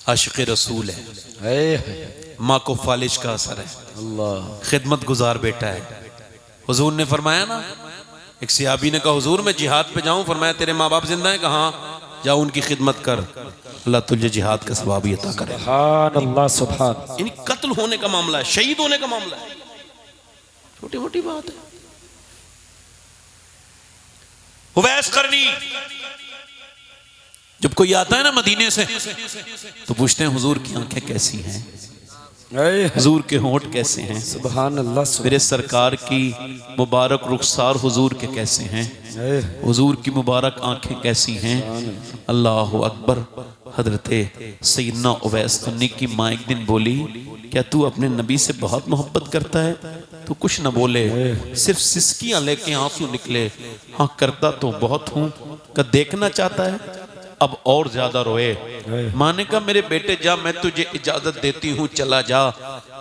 عاشق رسول ہے، ماں کو فالج کا اثر ہے، اللہ خدمت گزار بیٹا ہے۔ حضور نے فرمایا نا، ایک صحابی نے کہا حضور میں جہاد پہ جاؤں، فرمایا تیرے ماں باپ زندہ ہیں؟ کہاں؟ جاؤ ان کی خدمت کر، اللہ تجھے جہاد کا ثواب عطا کرے۔ سبحان اللہ، سبحان۔ یعنی قتل ہونے کا معاملہ ہے، شہید ہونے کا معاملہ ہے، چھوٹی موٹی بات ہے۔ اویس قرنی جب کوئی آتا ہے نا مدینے سے تو پوچھتے ہیں حضور کی آنکھیں کیسی ہیں، حضور کے ہونٹ کیسے ہیں، سبحان اللہ، میرے سرکار کی مبارک رخسار حضور کے کیسے ہیں، حضور کی مبارک آنکھیں کیسی ہیں۔ اللہ اکبر۔ حضرت سیدنا اویس قرنی کی ماں ایک دن بولی، کیا تو اپنے نبی سے بہت محبت کرتا ہے؟ تو کچھ نہ بولے، صرف سسکیاں لے کے آنسو نکلے۔ ہاں کرتا تو بہت ہوں، کہ دیکھنا چاہتا ہے اب اور زیادہ روئے۔ ماں نے کہا میرے بیٹے جا، میں تجھے اجازت دیتی ہوں، چلا جا۔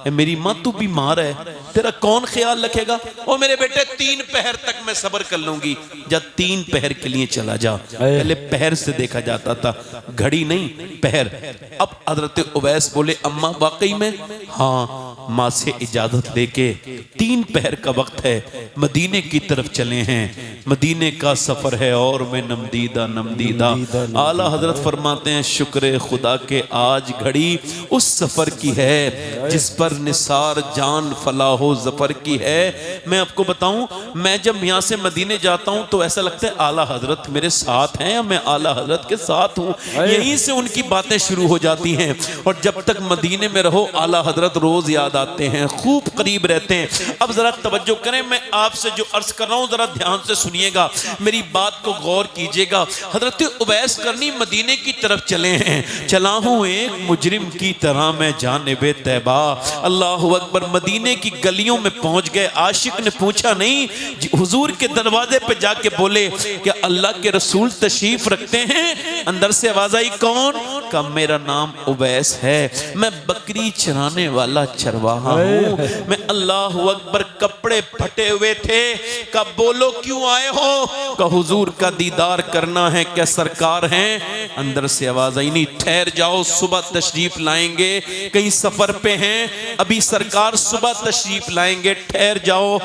اے میری ماں تو بیمار ہے، تیرا کون خیال رکھے گا؟ او میرے بیٹے 3 پہر تک میں صبر کر لوں گی، جا 3 پہر کے لیے چلا جا۔ پہلے پہر سے دیکھا جاتا تھا، گھڑی نہیں، پہر۔ اب حضرت اویس بولے اماں واقعی میں؟ ہاں۔ ماں سے اجازت لے کے 3 پہر کا وقت ہے، مدینے کی طرف چلے ہیں، مدینے کا سفر ہے اور میں نمدیدہ نمدیدہ۔ اعلیٰ حضرت فرماتے ہیں شکر خدا کے آج گھڑی اس سفر کی ہے جس پر نثار جان فلاح و ظفر کی ہے۔ میں آپ کو بتاؤں، میں جب یہاں سے مدینے جاتا ہوں تو ایسا لگتا ہے اعلیٰ حضرت میرے ساتھ ہیں یا میں اعلیٰ حضرت کے ساتھ ہوں۔ یہیں سے ان کی باتیں شروع ہو جاتی ہیں، اور جب تک مدینے میں رہو اعلیٰ حضرت روز یاد آتے ہیں، خوب قریب رہتے ہیں۔ اب ذرا توجہ کریں، میں آپ سے جو عرض کر رہا ہوں ذرا دھیان سے سنیے گا، میری بات کو غور کیجئے گا۔ حضرت اویس قرنی مدینے کی طرف چلے ہیں، چلا ہوں ایک مجرم کی طرح میں جانب طیبہ۔ اللہ اکبر۔ مدینے کی گلیوں میں پہنچ گئے، عاشق نے پوچھا نہیں، حضور کے دروازے پہ جا کے بولے کہ اللہ کے رسول تشریف رکھتے ہیں؟ اندر سے آواز آئی کون؟ کہا میرا نام اویس ہے، میں بکری چرانے والا چرواہا ہوں۔ میں اللہ اکبر، کپڑے پھٹے ہوئے تھے، کہا بولو کیوں آئے ہو؟ کہا حضور کا دیدار کرنا ہے، کیا سرکار ہیں؟ اندر سے آواز آئی نہیں، ٹھہر جاؤ، صبح تشریف لائیں گے، کہیں سفر پہ ہیں، ابھی سرکار صبح تشریف لائیں گے، ٹھہر جاؤ۔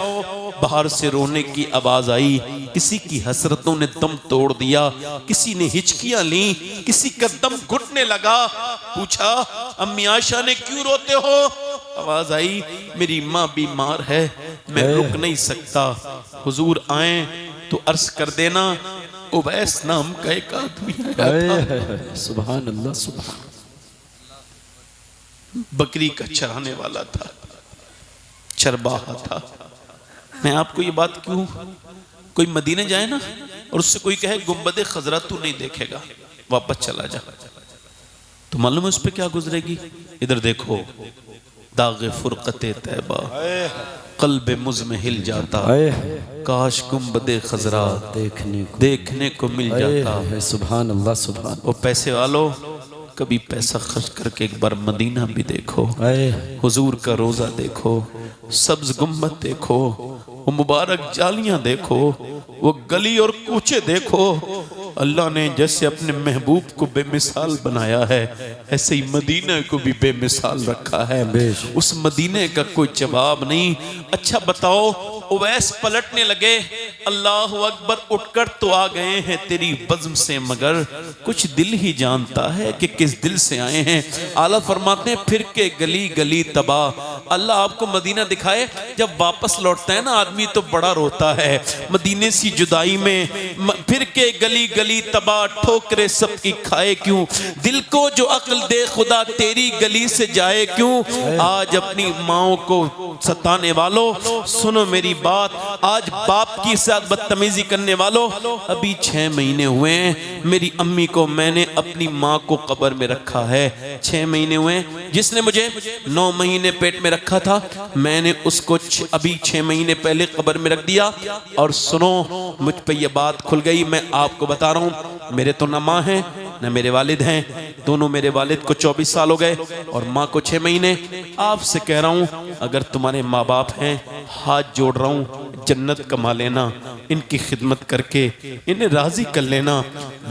باہر سے رونے کی آواز آئی، کسی کی حسرتوں نے دم توڑ دیا، کسی نے ہچکیاں لیں، کسی کا دم گھٹنے لگا۔ پوچھا امی عائشہ نے کیوں روتے ہو؟ آواز آئی میری ماں بیمار ہے، میں رک نہیں سکتا، حضور آئیں تو عرض کر دینا اویس نام کا ایک آدمی آیا تھا، سبحان اللہ، سبحان بکری کا چرانے والا تھا، چرباہا تھا۔ میں آپ کو یہ بات کیوں، کوئی مدینے جائے نا اور اس سے کوئی کہے گنبد خضرا تو نہیں دیکھے گا، واپس چلا جا، تو معلوم ہے اس پہ کیا گزرے گی؟ ادھر دیکھو، داغ فرقت طیبہ قلب مز میں ہل جاتا، کاش گنبد خضرا دیکھنے کو مل جاتا۔ سبحان اللہ، سبحان۔ وہ پیسے والو کبھی پیسہ خرچ کر کے ایک بار مدینہ بھی دیکھو، حضور کا روزہ دیکھو، سبز گنبد دیکھو، وہ مبارک جالیاں دیکھو، وہ گلی اور کوچے دیکھو۔ اللہ نے جیسے اپنے محبوب کو بے مثال بنایا ہے، ایسے ہی مدینہ کو بھی بے مثال رکھا ہے، اس مدینہ کا کوئی جواب نہیں۔ اچھا بتاؤ، اویس پلٹنے لگے، اللہ اکبر، اٹھ کر تو آ گئے ہیں تیری بزم سے، مگر کچھ دل ہی جانتا ہے کہ کس دل سے آئے ہیں۔ اعلیٰ فرماتے ہیں پھر کے گلی گلی تباہ۔ اللہ آپ کو مدینہ دکھائے، جب واپس لوٹتا ہے نا آدمی تو بڑا روتا ہے، مدینے سی جدائی میں، پھر کے گلی گلی تباہ، ٹھوکرے سب کی کھائے کیوں، دل کو جو عقل دے خدا تیری گلی سے جائے کیوں۔ آج اپنی ماں کو ستانے والوں سنو میری بات، آج باپ کی ساتھ بدتمیزی کرنے والوں، ابھی 6 مہینے ہوئے ہیں، میری امی کو میں نے اپنی ماں کو قبر میں رکھا ہے، 6 مہینے ہوئے ہیں، جس نے مجھے 9 مہینے پیٹ میں رکھا تھا میں نے اس کو ابھی 6 مہینے پہلے قبر میں رکھ دیا۔ اور سنو، مجھ پہ یہ بات کھل گئی، میں آپ کو بتا رہا ہوں، میرے تو نہ ماں ہیں نہ میرے والد ہیں، دونوں میرے والد کو 24 سال ہو گئے اور ماں کو 6 مہینے۔ آپ سے کہہ رہا ہوں اگر تمہارے ماں باپ ہیں، ہاتھ جوڑ رہا ہوں، جنت کما لینا، ان کی خدمت کر کے انہیں راضی کر لینا۔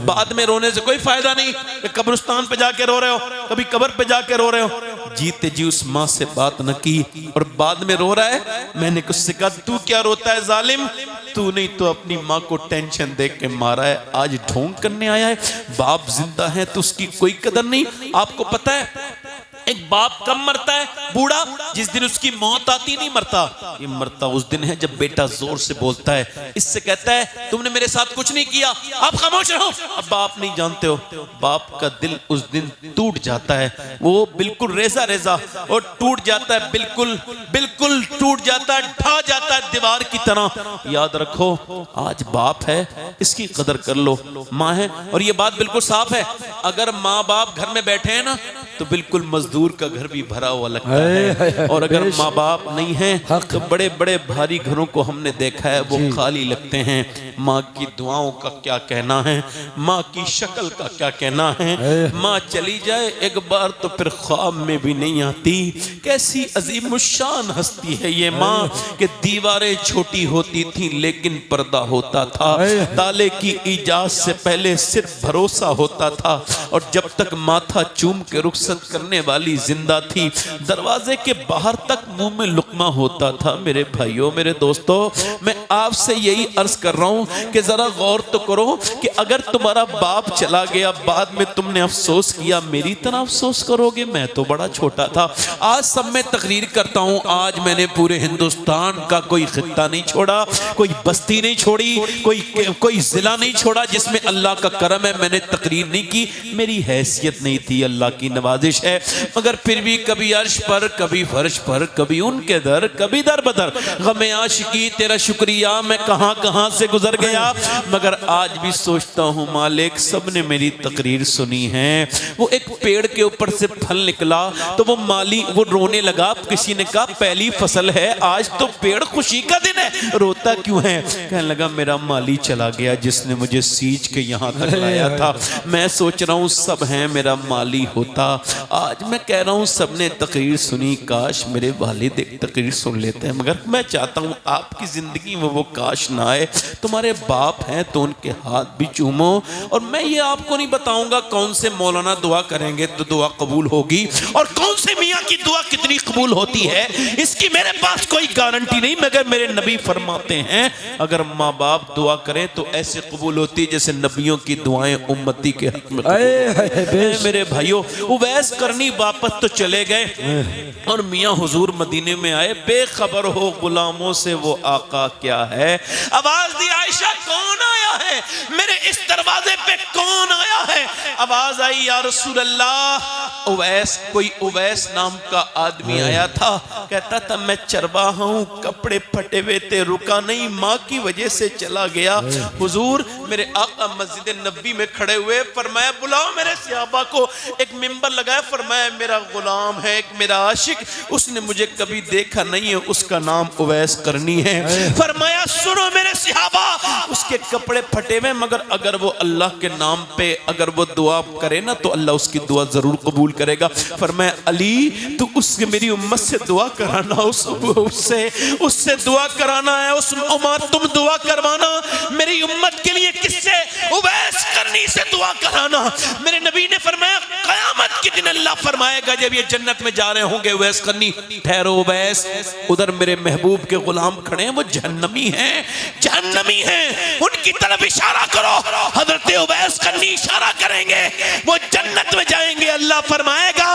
بعد میں رونے سے کوئی فائدہ نہیں کہ قبرستان پہ جا کے رو رہے ہو، کبھی قبر پہ جا کے رو رہے ہو۔ جیتے جی اس ماں سے بات نہ کی اور بعد میں رو رہا ہے۔ میں نے کچھ سے کہا تو کیا روتا ہے ظالم، تو نہیں تو اپنی ماں کو ٹینشن دے کے مارا ہے، آج ڈھونگ کرنے آیا ہے۔ باپ زندہ ہے تو اس کی کوئی قدر نہیں۔ آپ کو پتہ ہے ایک باپ کب مرتا ہے؟ بوڑھا جس دن اس کی موت آتی نہیں مرتا، یہ مرتا اس دن ہے جب بیٹا زور سے بولتا ہے، اس سے کہتا ہے تم نے میرے ساتھ کچھ نہیں کیا، آپ خاموش رہو۔ اب باپ نہیں جانتے ہو، باپ کا دل اس دن ٹوٹ جاتا ہے، وہ بالکل ریزہ ریزہ اور ٹوٹ جاتا ہے، بالکل ٹوٹ جاتا ہے، ڈھا جاتا ہے دیوار کی طرح۔ یاد رکھو آج باپ ہے، اس کی قدر کر لو۔ ماں ہے، اور یہ بات بالکل صاف ہے، اگر ماں باپ گھر میں بیٹھے ہیں نا تو بالکل مزدور کا گھر بھی بھرا ہوا لگتا ہے، اور اگر ماں باپ نہیں ہیں تو بڑے بڑے بھاری گھروں کو ہم نے دیکھا ہے وہ خالی لگتے ہیں۔ ماں کی دعاؤں کا کیا کہنا ہے، ماں کی شکل کا کیا کہنا ہے۔ ماں چلی جائے ایک بار تو پھر خواب میں بھی نہیں آتی۔ کیسی عظیم الشان ہستی ہے یہ ماں کہ دیواریں چھوٹی ہوتی تھیں لیکن پردہ ہوتا تھا، تالے کی ایجاد سے پہلے صرف بھروسہ ہوتا تھا، اور جب تک ماتھا چوم کے رخصت کرنے والی زندہ تھی دروازے کے باہر تک منہ میں لقمہ ہوتا تھا۔ میرے بھائیوں میرے دوستو، میں آپ سے یہی عرض کر رہا ہوں کہ ذرا غور تو کرو کہ اگر تمہارا باپ چلا گیا بعد میں تم نے افسوس کیا، میری طرح افسوس کرو گے؟ میں تو بڑا چھوٹا تھا۔ آج سب میں تقریر کرتا ہوں، آج میں نے پورے ہندوستان کا کوئی خطہ نہیں چھوڑا، کوئی بستی نہیں چھوڑی، کوئی ضلع نہیں چھوڑا جس میں اللہ کا کرم ہے میں نے تقریر نہیں کی۔ میری حیثیت نہیں تھی، اللہ کی نوازش ہے، مگر پھر بھی کبھی عرش پر، کبھی فرش پر، کبھی ان کے در، کبھی در بدر غم عاشقی تیرا شکریہ میں کہاں کہاں سے گزر گیا، مگر آج بھی سوچتا ہوں مالک سب نے میری تقریر سنی ہے۔ وہ ایک پیڑ کے اوپر سے پھل نکلا تو وہ مالی وہ رونے لگا، کسی نے کہا پہلی فصل ہے آج تو پیڑ خوشی کا دن ہے، روتا کیوں ہے؟ کہنے لگا میرا مالی چلا گیا جس نے مجھے سیچ کے یہاں تک لایا تھا، میں سوچ رہا ہوں سب ہیں میرا مالی ہوتا۔ آج میں کہہ رہا ہوں سب نے تقریر سنی، کاش میرے والد ایک تقریر سن لیتے ہیں، مگر میں چاہتا ہوں آپ کی زندگی میں وہ کاش نہ آئے۔ تمہارے باپ ہیں تو ان کے ہاتھ بھی چومو، اور میں یہ آپ کو نہیں بتاؤں گا کون سے مولانا دعا کریں گے تو دعا قبول ہوگی اور کون سے میاں کی دعا کتنی قبول ہوتی ہے، اس کی میرے پاس کوئی گارنٹی نہیں، مگر میرے نبی فرماتے ہیں اگر ماں باپ دعا کریں تو ایسے قبول ہوتی جیسے نبیوں کی دعائیں امتی کے حق میں قبول۔ میرے بھائیوں اویس کرنی واپس تو چلے گئے اور میاں حضور مدینے میں آئے، بے خبر ہو غلاموں سے وہ آقا کیا ہے۔ آواز دی عائشہ کون آیا ہے میرے اس دروازے پہ، کون آیا ہے؟ آواز آئی یا رسول اللہ اویس، کوئی اویس نام کا آدمی آیا تھا، کہتا تھا میں چرواہا ہوں، کپڑے پھٹے ہوئے تھے، رکا نہیں، ماں کی وجہ سے چلا گیا۔ حضور میرے آقا مسجد نبی میں کھڑے ہوئے، فرمایا بلاؤ میرے صحابہ کو، ایک ممبر لگایا، فرمایا میرا غلام ہے ایک میرا عاشق، اس نے مجھے کبھی دیکھا نہیں ہے، اس کا نام اویس کرنی ہے۔ فرمایا سنو میرے صحابہ، اس کے کپڑے پھٹے ہوئے مگر اگر وہ اللہ کے نام پہ اگر وہ دعا کرے نا تو اللہ اس کی دعا ضرور قبول کرے گا۔ فرمایا علی تو اس سے میری امت سے دعا کرانا، اس سے دعا کرانا ہے، اس عمر تم دعا کروانا میری امت کے لیے، کس سے؟ اویس کرنی سے دعا کرانا۔ میرے نبی نے فرمایا قیامت کے دن اللہ فرمائے گا جب یہ جنت میں جا رہے ہوں گے اویس کرنی ٹھہرو اویس، ادھر میرے محبوب کے غلام کھڑے ہیں وہ جہنمی ہیں، جہنمی ہیں، ان کی طرف اشارہ کرو، حضرت اویس کرنی اشارہ کریں گے وہ جنت میں جائیں گے۔ اللہ فرمائے گا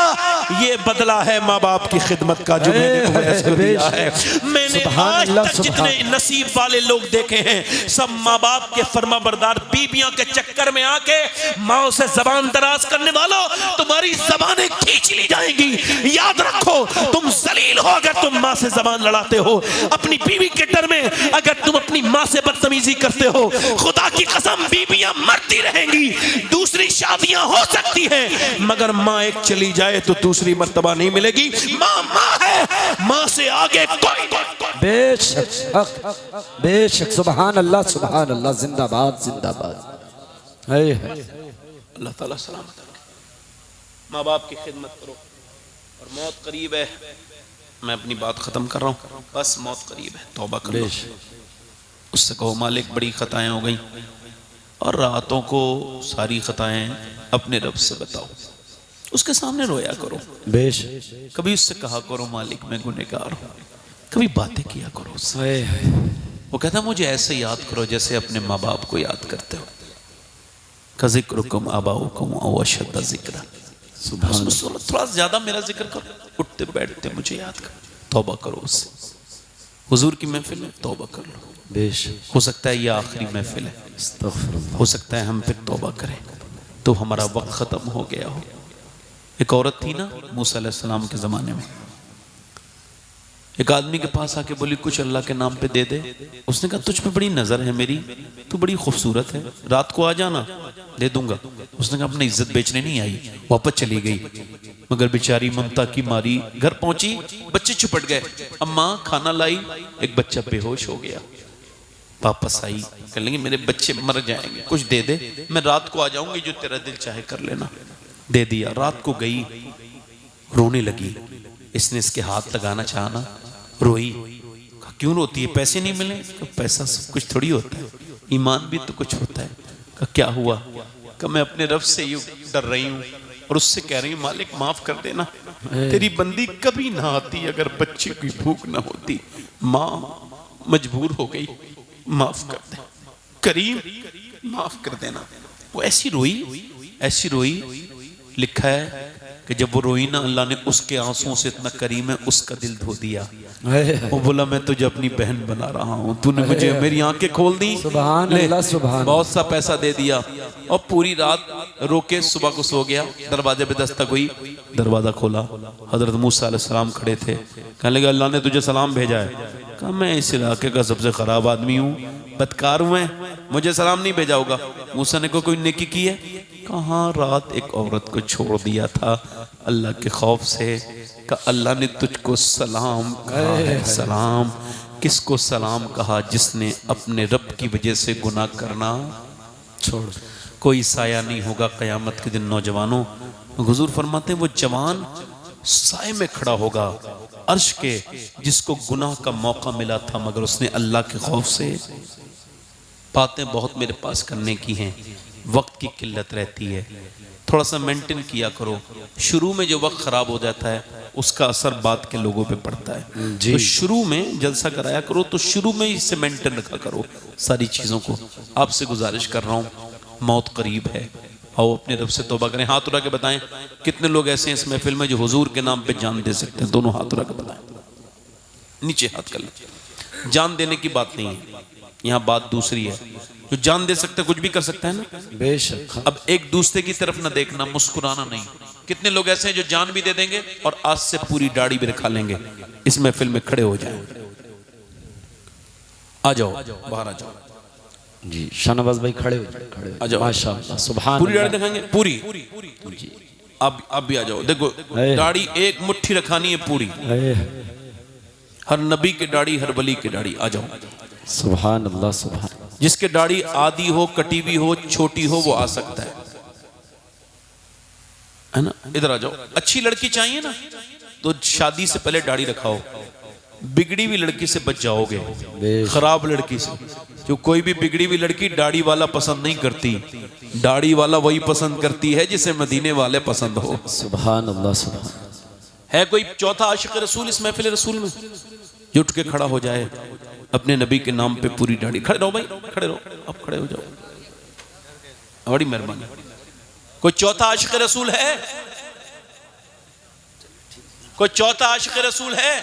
یہ بدلہ ہے ماں باپ کی خدمت کا جو میں نے اویس کو دیا ہے۔ میں نے آج تک جتنے نصیب والے لوگ دیکھے ہیں سب ماں باپ کے فرما بردار بیویاں کے چکر میں آ کے ماں سے زبان دراز کرنے والوں تمہاری زبانیں کھینچ لی جائیں گی۔ یاد رکھو تم ذلیل ہو اگر تم ماں سے زبان لڑاتے ہو، اپنی بیوی کے ڈر میں اگر تم اپنی ماں سے بدتمیزی کرتے ہو، خدا کی قسم بیویاں مرتی رہیں گی، دوسری شادیاں ہو سکتی ہیں مگر ماں ایک چلی جائے تو دوسری مرتبہ نہیں ملے گی۔ ماں ماں ہے، ماں سے آگے کوئی بے شک بے شک، سبحان اللہ سبحان اللہ، زندہ باد زندہ باد۔ اللہ تعالیٰ سلامت رکھے. ماں باپ کی خدمت کرو. اور موت قریب ہے. میں اپنی بات ختم کر رہا ہوں. بس موت قریب ہے, توبہ کر لو. اس سے کہو مالک بڑی خطائیں ہو گئیں, اور راتوں کو ساری خطائیں اپنے رب سے بتاؤ. اس کے سامنے رویا کرو. کبھی اس سے کہا کرو مالک میں گنہگار ہوں. کبھی باتیں کیا کرو اس سے. وہ کہتا ہے مجھے ایسے یاد کرو جیسے اپنے ماں باپ کو یاد کرتے ہو. کذکرکم آباؤکم او اشد ذکرا. تھوڑا زیادہ میرا ذکر کرو. اٹھتے بیٹھتے مجھے یاد کرو. توبہ کرو اس سے. حضور کی محفل ہے, توبہ کر لو. ہو سکتا ہے یہ آخری محفل ہے, ہو سکتا ہے ہم پھر توبہ کریں تو ہمارا وقت ختم ہو گیا ہو. ایک عورت تھی نا موسیٰ علیہ السلام کے زمانے میں, ایک آدمی کے پاس آ کے بولی کچھ اللہ کے نام پہ دے دے. اس نے کہا تجھ پہ بڑی نظر ہے میری, تو بڑی خوبصورت ہے, رات کو آ جانا دے دوں گا. اس نے کہا اپنی عزت بیچنے نہیں آئی, واپس چلی گئی. مگر بیچاری ممتا کی ماری گھر پہنچی, بچے چپٹ گئے. اماں کھانا لائی, ایک بچہ بے ہوش ہو گیا. واپس آئی, کہنے لگی میرے بچے مر جائیں گے, کچھ دے دے, میں رات کو آ جاؤں گی, جو تیرا دل چاہے کر لینا. دے دیا. رات کو گئی, رونے لگی. اس نے اس کے ہاتھ لگانا چاہنا, روئی. کہا کیوں روتی ہے, پیسے نہیں ملے؟ کہا پیسہ سب کچھ تھوڑی ہوتا ہے, ایمان بھی تو کچھ ہوتا ہے. کہا کیا ہوا؟ کہ میں اپنے رب سے یوں ڈر رہی ہوں اور اس سے کہہ رہی ہوں مالک معاف کر دینا, تیری بندی کبھی نہ آتی اگر بچے کی بھوک نہ ہوتی. ماں مجبور ہو گئی, معاف کر دے, کریم معاف کر دینا. وہ ایسی روئی, ایسی روئی. لکھا ہے کہ جب وہ روئی نا, اللہ نے اس کے آنسوں سے اتنا کریم ہے اس کا دل دھو دیا. وہ بولا میں تجھے اپنی بہن بنا رہا ہوں, تو نے مجھے میری آنکھیں کھول دی, سبحان اللہ, سبحان. بہت سا پیسہ دے دیا, اور پوری رات رو کے صبح کو سو گیا. دروازے پہ دستک ہوئی, دروازہ کھولا, حضرت موسیٰ علیہ السلام کھڑے تھے. کہنے لگا اللہ نے تجھے سلام بھیجا ہے. کہا میں اس علاقے کا سب سے خراب آدمی ہوں, بدکار ہوں میں, مجھے سلام نہیں بھیجا ہوگا. موسیٰ نے کوئی نیکی کی ہے؟ کہاں رات ایک عورت کو چھوڑ دیا تھا اللہ کے خوف سے. کہ اللہ نے تجھ کو سلام کہا ہے. سلام کس کو سلام کہا؟ جس نے اپنے رب کی وجہ سے گناہ کرنا چھوڑ. کوئی سایہ نہیں ہوگا قیامت کے دن نوجوانوں. حضور فرماتے ہیں وہ جوان سائے میں کھڑا ہوگا عرش کے, جس کو گناہ کا موقع ملا تھا مگر اس نے اللہ کے خوف سے. باتیں بہت میرے پاس کرنے کی ہیں, وقت کی قلت رہتی ہے, تھوڑا سا مینٹین کیا کرو. شروع میں جو وقت خراب ہو جاتا ہے اس کا اثر بعد کے لوگوں پہ پڑتا ہے. تو شروع میں جلسہ کرایا کرو, تو شروع میں اس سے مینٹین رکھا کرو ساری چیزوں کو. آپ سے گزارش کر رہا ہوں, موت قریب ہے, آؤ اپنے رب سے توبہ کریں. ہاتھ اٹھا کے بتائیں کتنے لوگ ایسے ہیں اس محفل میں جو حضور کے نام پہ جان دے سکتے ہیں؟ دونوں ہاتھ اٹھا کے بتائیں, نیچے ہاتھ کر لیں. جان دینے کی بات نہیں ہے یہاں, بات دوسری ہے. جو جان دے سکتا ہے کچھ بھی کر سکتا ہے نا, بے شک. اب ایک دوسرے کی طرف نہ دیکھنا, مسکرانا نہیں. کتنے لوگ ایسے ہیں جو جان بھی دے دیں گے اور آج سے پوری داڑھی بھی رکھا لیں گے؟ اس محفل میں کھڑے ہو جائیں, آ جاؤ باہر آ جاؤ. جی شاہنواز بھائی کھڑے ہو جائیں, ماشاءاللہ, سبحان. پوری داڑھی دکھائیں گے؟ پوری. اب بھی آ جاؤ. دیکھو داڑھی ایک مٹھی رکھانی ہے پوری, ہر نبی کی داڑھی, ہر ولی کی داڑھی. آ جاؤ. سبحان اللہ, سبحان. جس کے داڑھی آدھی ہو, کٹی بھی ہو, چھوٹی ہو, وہ آ سکتا ہے نا. ادھر آ جاؤ. اچھی لڑکی چاہیے نا تو شادی سے پہلے داڑھی رکھاؤ. بگڑی ہوئی لڑکی سے بچ جاؤ گے, خراب لڑکی سے. جو کوئی بھی بگڑی ہوئی لڑکی داڑھی والا پسند نہیں کرتی, داڑھی والا وہی پسند کرتی ہے جسے مدینے والے پسند ہو. سبحان اللہ, سبحان. ہے کوئی چوتھا عاشق رسول اس محفل رسول میں جو اٹھ کے کھڑا ہو جائے اپنے نبی کے نام پہ پوری داڑھی؟ کھڑے رہو بھائی, کھڑے رہو, اب کھڑے ہو جاؤ, بڑی مہربانی. کوئی چوتھا عاشق رسول ہے؟ کوئی چوتھا عاشق رسول ہے؟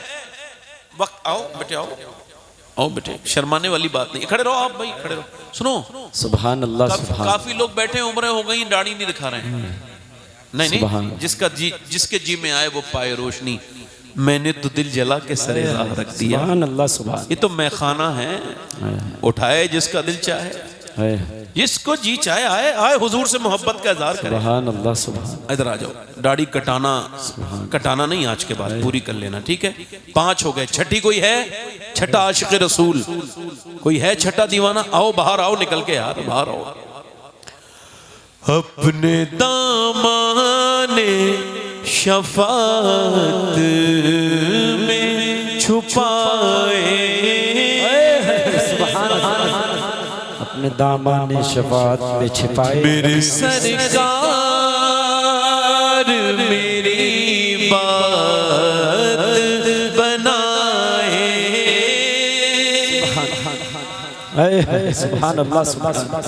وقت. آؤ بیٹے, آؤ آؤ بیٹے, شرمانے والی بات نہیں. کھڑے رہو آپ بھائی, کھڑے رہو. سنو, سبحان اللہ, سبحان. کافی لوگ بیٹھے عمریں ہو گئی داڑھی نہیں دکھا رہے ہیں. نہیں, جس کے جی میں آئے وہ پائے روشنی. میں نے تو دل جلا کے سرے راہ رکھ دیا. سبحان اللہ, سبحان. یہ تو میخانہ ہے, اٹھائے جس کا دل چاہے, جس کو جی چاہے آئے, آئے حضور سے محبت کا اظہار کرے. سبحان اللہ, سبحان. ادھر آ جاؤ. داڑھی کٹانا نہیں آج کے بعد, پوری کر لینا, ٹھیک ہے؟ 5 ہو گئے. چھٹی کوئی ہے؟ چھٹا عاشق رسول کوئی ہے؟ چھٹا دیوانہ؟ آؤ باہر, آؤ نکل کے یار, باہر آؤ. اپنے دامان شفاعت میں چھپائے، اپنے دامان شفاعت میں چھپائے، میرے سرکار میری بات بنائے۔ سبحان اللہ، سبحان اللہ،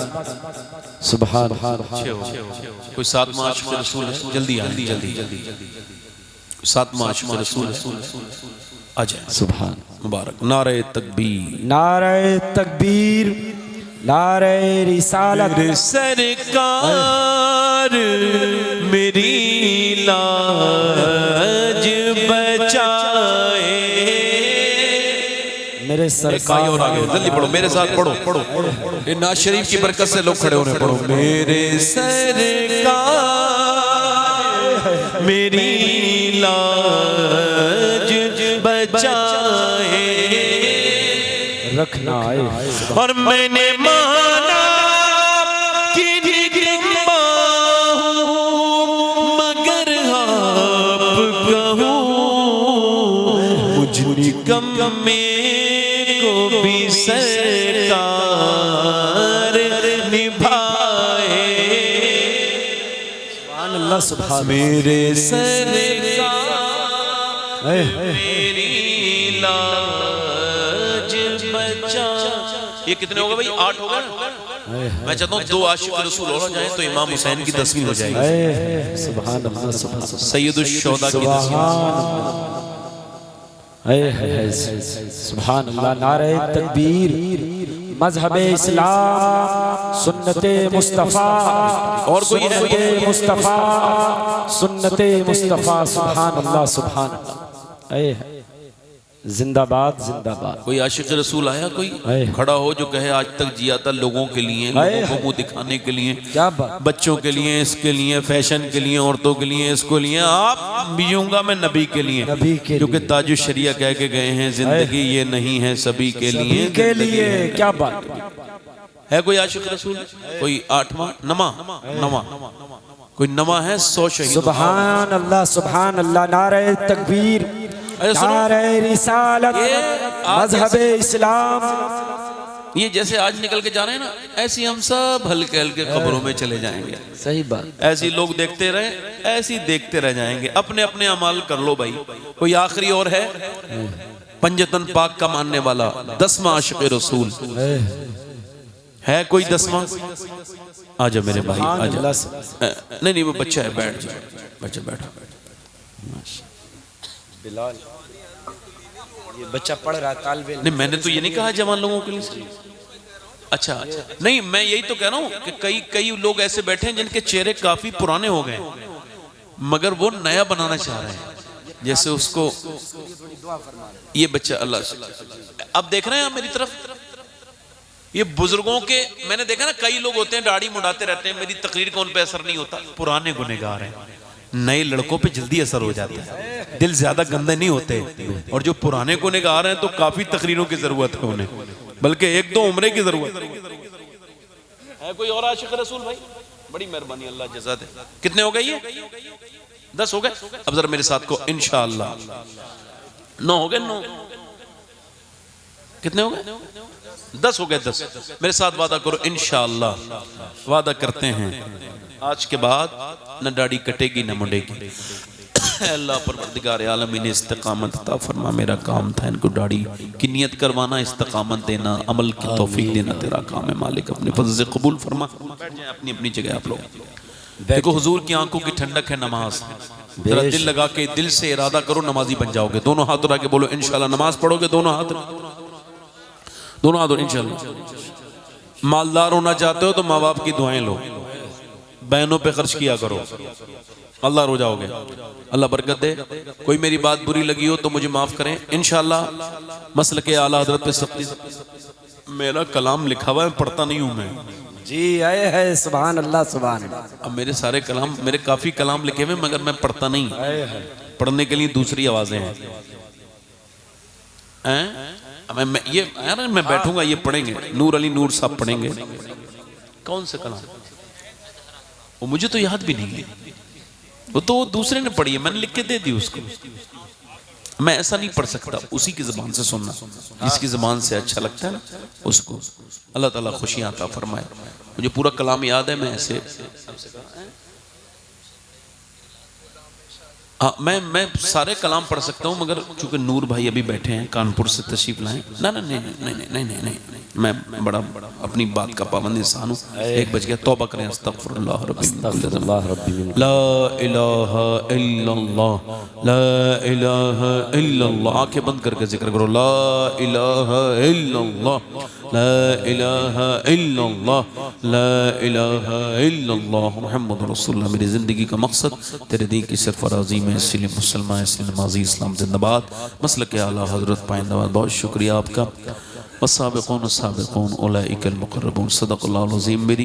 سبحان اللہ۔ کوئی ساتواں عاشق رسول ہے؟ جلدی آئیں، جلدی ساتواں عاشق رسول آ جائیں۔ سبحان مبارک نعرہ تکبیر، نعرہ تکبیر، نعرہ رسالت۔ میرے سرکار میری لاج بچائے، میرے سرکار اور آگے جلدی پڑھو، میرے ساتھ پڑھو یہ ناز شریف کی برکت سے لوگ کھڑے ہونے، پڑھو میرے سرکار میری لاج بچائے، رکھنا آئے اور میں نے مانا کہ ہوں مگر آپ کہوں، مجھ نکمے کو بھی سرکار نبھائے۔ سبحان اللہ، سبحان میرے سرکار میری لاج بچا۔ یہ کتنے ہوگا بھائی؟ 8 ہوگا۔ میں چاہتا ہوں 2 عاشق رسول اور جائیں تو امام حسین کی 10ویں ہو جائے گی۔ سبحان اللہ، سبحان اللہ، سید الشہداء کی 10ویں۔ سبحان اللہ، نعرہ تکبیر، مذہب اسلام، سنت مصطفیٰ، اور کوئی ہے؟ سنت مصطفیٰ، سنت مصطفیٰ۔ سبحان اللہ، سبحان اللہ، زندہ باد، زندہ باد۔ کوئی عاشق رسول آیا کوئی کھڑا ہو جو کہے آج تک جیا تھا لوگوں کے لیے، لوگوں کو منہ دکھانے کے لیے، کیا بات، بچوں کے لیے، اس کے لیے، فیشن کے لیے، عورتوں کے لیے، اس کو لیے، آپ جیوں گا میں نبی کے لیے، نبی کے کیونکہ تاج الشریعہ کہہ کے گئے ہیں زندگی یہ نہیں ہے سبھی کے لیے، کے لیے۔ کیا بات ہے؟ کوئی عاشق رسول؟ کوئی 8واں نواں کوئی نواں ہے؟ 100 شہید۔ سبحان اللہ، سبحان اللہ، نعرہ تکبیر، نعرہ رسالت، مذہب اسلام۔ یہ جیسے آج نکل کے جا رہے ہیں نا، ایسی ہم سب ہلکے ہلکے قبروں میں چلے جائیں گے۔ صحیح بات، ایسی لوگ دیکھتے رہیں، ایسی دیکھتے رہ جائیں گے۔ اپنے اپنے اعمال کر لو بھائی۔ کوئی آخری اور ہے؟ پنجتن پاک کا ماننے والا 10واں عاشق رسول ہے؟ کوئی 10واں؟ آجا میرے بھائی، آجا۔ نہیں وہ بچہ ہے، بیٹھ جائے، بچہ بیٹھا۔ بلال، یہ بچہ پڑھ رہا ہے، طالب علم۔ نہیں میں نے تو یہ نہیں کہا جوان لوگوں کے لیے۔ اچھا نہیں، میں یہی تو کہہ رہا ہوں کہ کئی لوگ ایسے بیٹھے ہیں جن کے چہرے کافی پرانے ہو گئے مگر وہ نیا بنانا چاہ رہے ہیں، جیسے اس کو یہ بچہ اللہ سے۔ اب دیکھ رہے ہیں آپ میری طرف، یہ بزرگوں کے میں نے دیکھا نا، کئی لوگ ہوتے ہیں داڑھی مڈاتے رہتے ہیں، میری تقریر کا ان پہ اثر نہیں ہوتا۔ پرانے گنہگار ہیں، نئے لڑکوں پہ جلدی اثر ہو جاتا ہے، دل زیادہ گندے نہیں ہوتے، اور جو پرانے گنہگار ہیں تو کافی تقریروں کی ضرورت ہے انہیں، بلکہ 1-2 عمرے کی ضرورت ہے۔ کوئی اور عاشق رسول بھائی؟ بڑی مہربانی، اللہ جزا دے۔ کتنے ہو گئے یہ؟ 10 ہو گئے؟ اب ذرا میرے ساتھ کو انشاءاللہ 9 ہو گئے، 9 کتنے ہو گئے؟ 10 ہو گئے، 10۔ میرے ساتھ وعدہ کرو انشاءاللہ، وعدہ کرتے ہیں آج کے بعد نہ داڑھی کٹے گی نہ منڈے گی۔ اے اللہ پروردگار عالمین استقامت عطا فرما، میرا کام تھا ان کو داڑھی کی نیت کروانا، استقامت دینا، عمل کی توفیق دینا تیرا کام ہے مالک، اپنے فضل سے قبول فرما۔ بیٹھ جائیں اپنی اپنی جگہ آپ لوگ۔ دیکھو حضور کی آنکھوں کی ٹھنڈک ہے نماز، ذرا دل لگا کے دل سے ارادہ کرو نمازی بن جاؤ گے۔ دونوں ہاتھ اٹھا کے بولو انشاءاللہ نماز پڑھو گے، دونوں ہاتھ انشاءاللہ۔ مالدار ہونا چاہتے ہو تو ماں باپ کی دعائیں لو، بہنوں پہ خرچ کیا کرو، اللہ رو جاؤ گے، اللہ برکت دے۔ کوئی میری بات بری لگی ہو تو مجھے معاف کریں انشاءاللہ۔ مسلک اعلیٰ حضرت پہ سختی، میرا کلام لکھا ہوا ہے، پڑھتا نہیں ہوں میں جی، آئے ہے، سبحان اللہ، سبحان اللہ۔ اب میرے سارے کلام، میرے کافی کلام لکھے ہوئے مگر میں پڑھتا نہیں، پڑھنے کے لیے دوسری آوازیں ہیں۔ میں بیٹھوں گا، یہ پڑھیں گے، نور علی نور صاحب پڑھیں گے۔ کون سے کلام؟ وہ مجھے تو یاد بھی نہیں ہے، وہ تو دوسرے نے پڑھی ہے، میں نے لکھ کے دے دی اس کو. میں ایسا نہیں پڑھ سکتا، اسی کی زبان سے سننا، جس کی زبان سے اچھا لگتا ہے نا اس کو. اللہ تعالیٰ خوشیاں عطا فرمائے. مجھے پورا کلام یاد ہے، میں ایسے میں سارے کلام پڑھ سکتا ہوں، مگر چونکہ نور بھائی ابھی بیٹھے ہیں کانپور سے تشریف لائیں. نہیں، میں بڑا اپنی بات کا پابند انسان ہوں. 1 بج گیا، توبہ کریں. استغفر اللہ ربی لا الہ الا اللہ، لا الہ الا اللہ. آنکھیں بند کر کے ذکر کرو، لا الہ الا اللہ، لا الہ الا اللہ، لا الہ الا اللہ محمد رسول اللہ. میری زندگی کا مقصد تیرے دین کی صرف راضی میں، اس لیے مسلمان، اس لیے نمازی، اسلام زندہ باد. مسلک اعلیٰ حضرت پائندہ باد. بہت شکریہ آپ کا. والسابقون السابقون اولئک المقربون. صدق اللہ العظیم. میری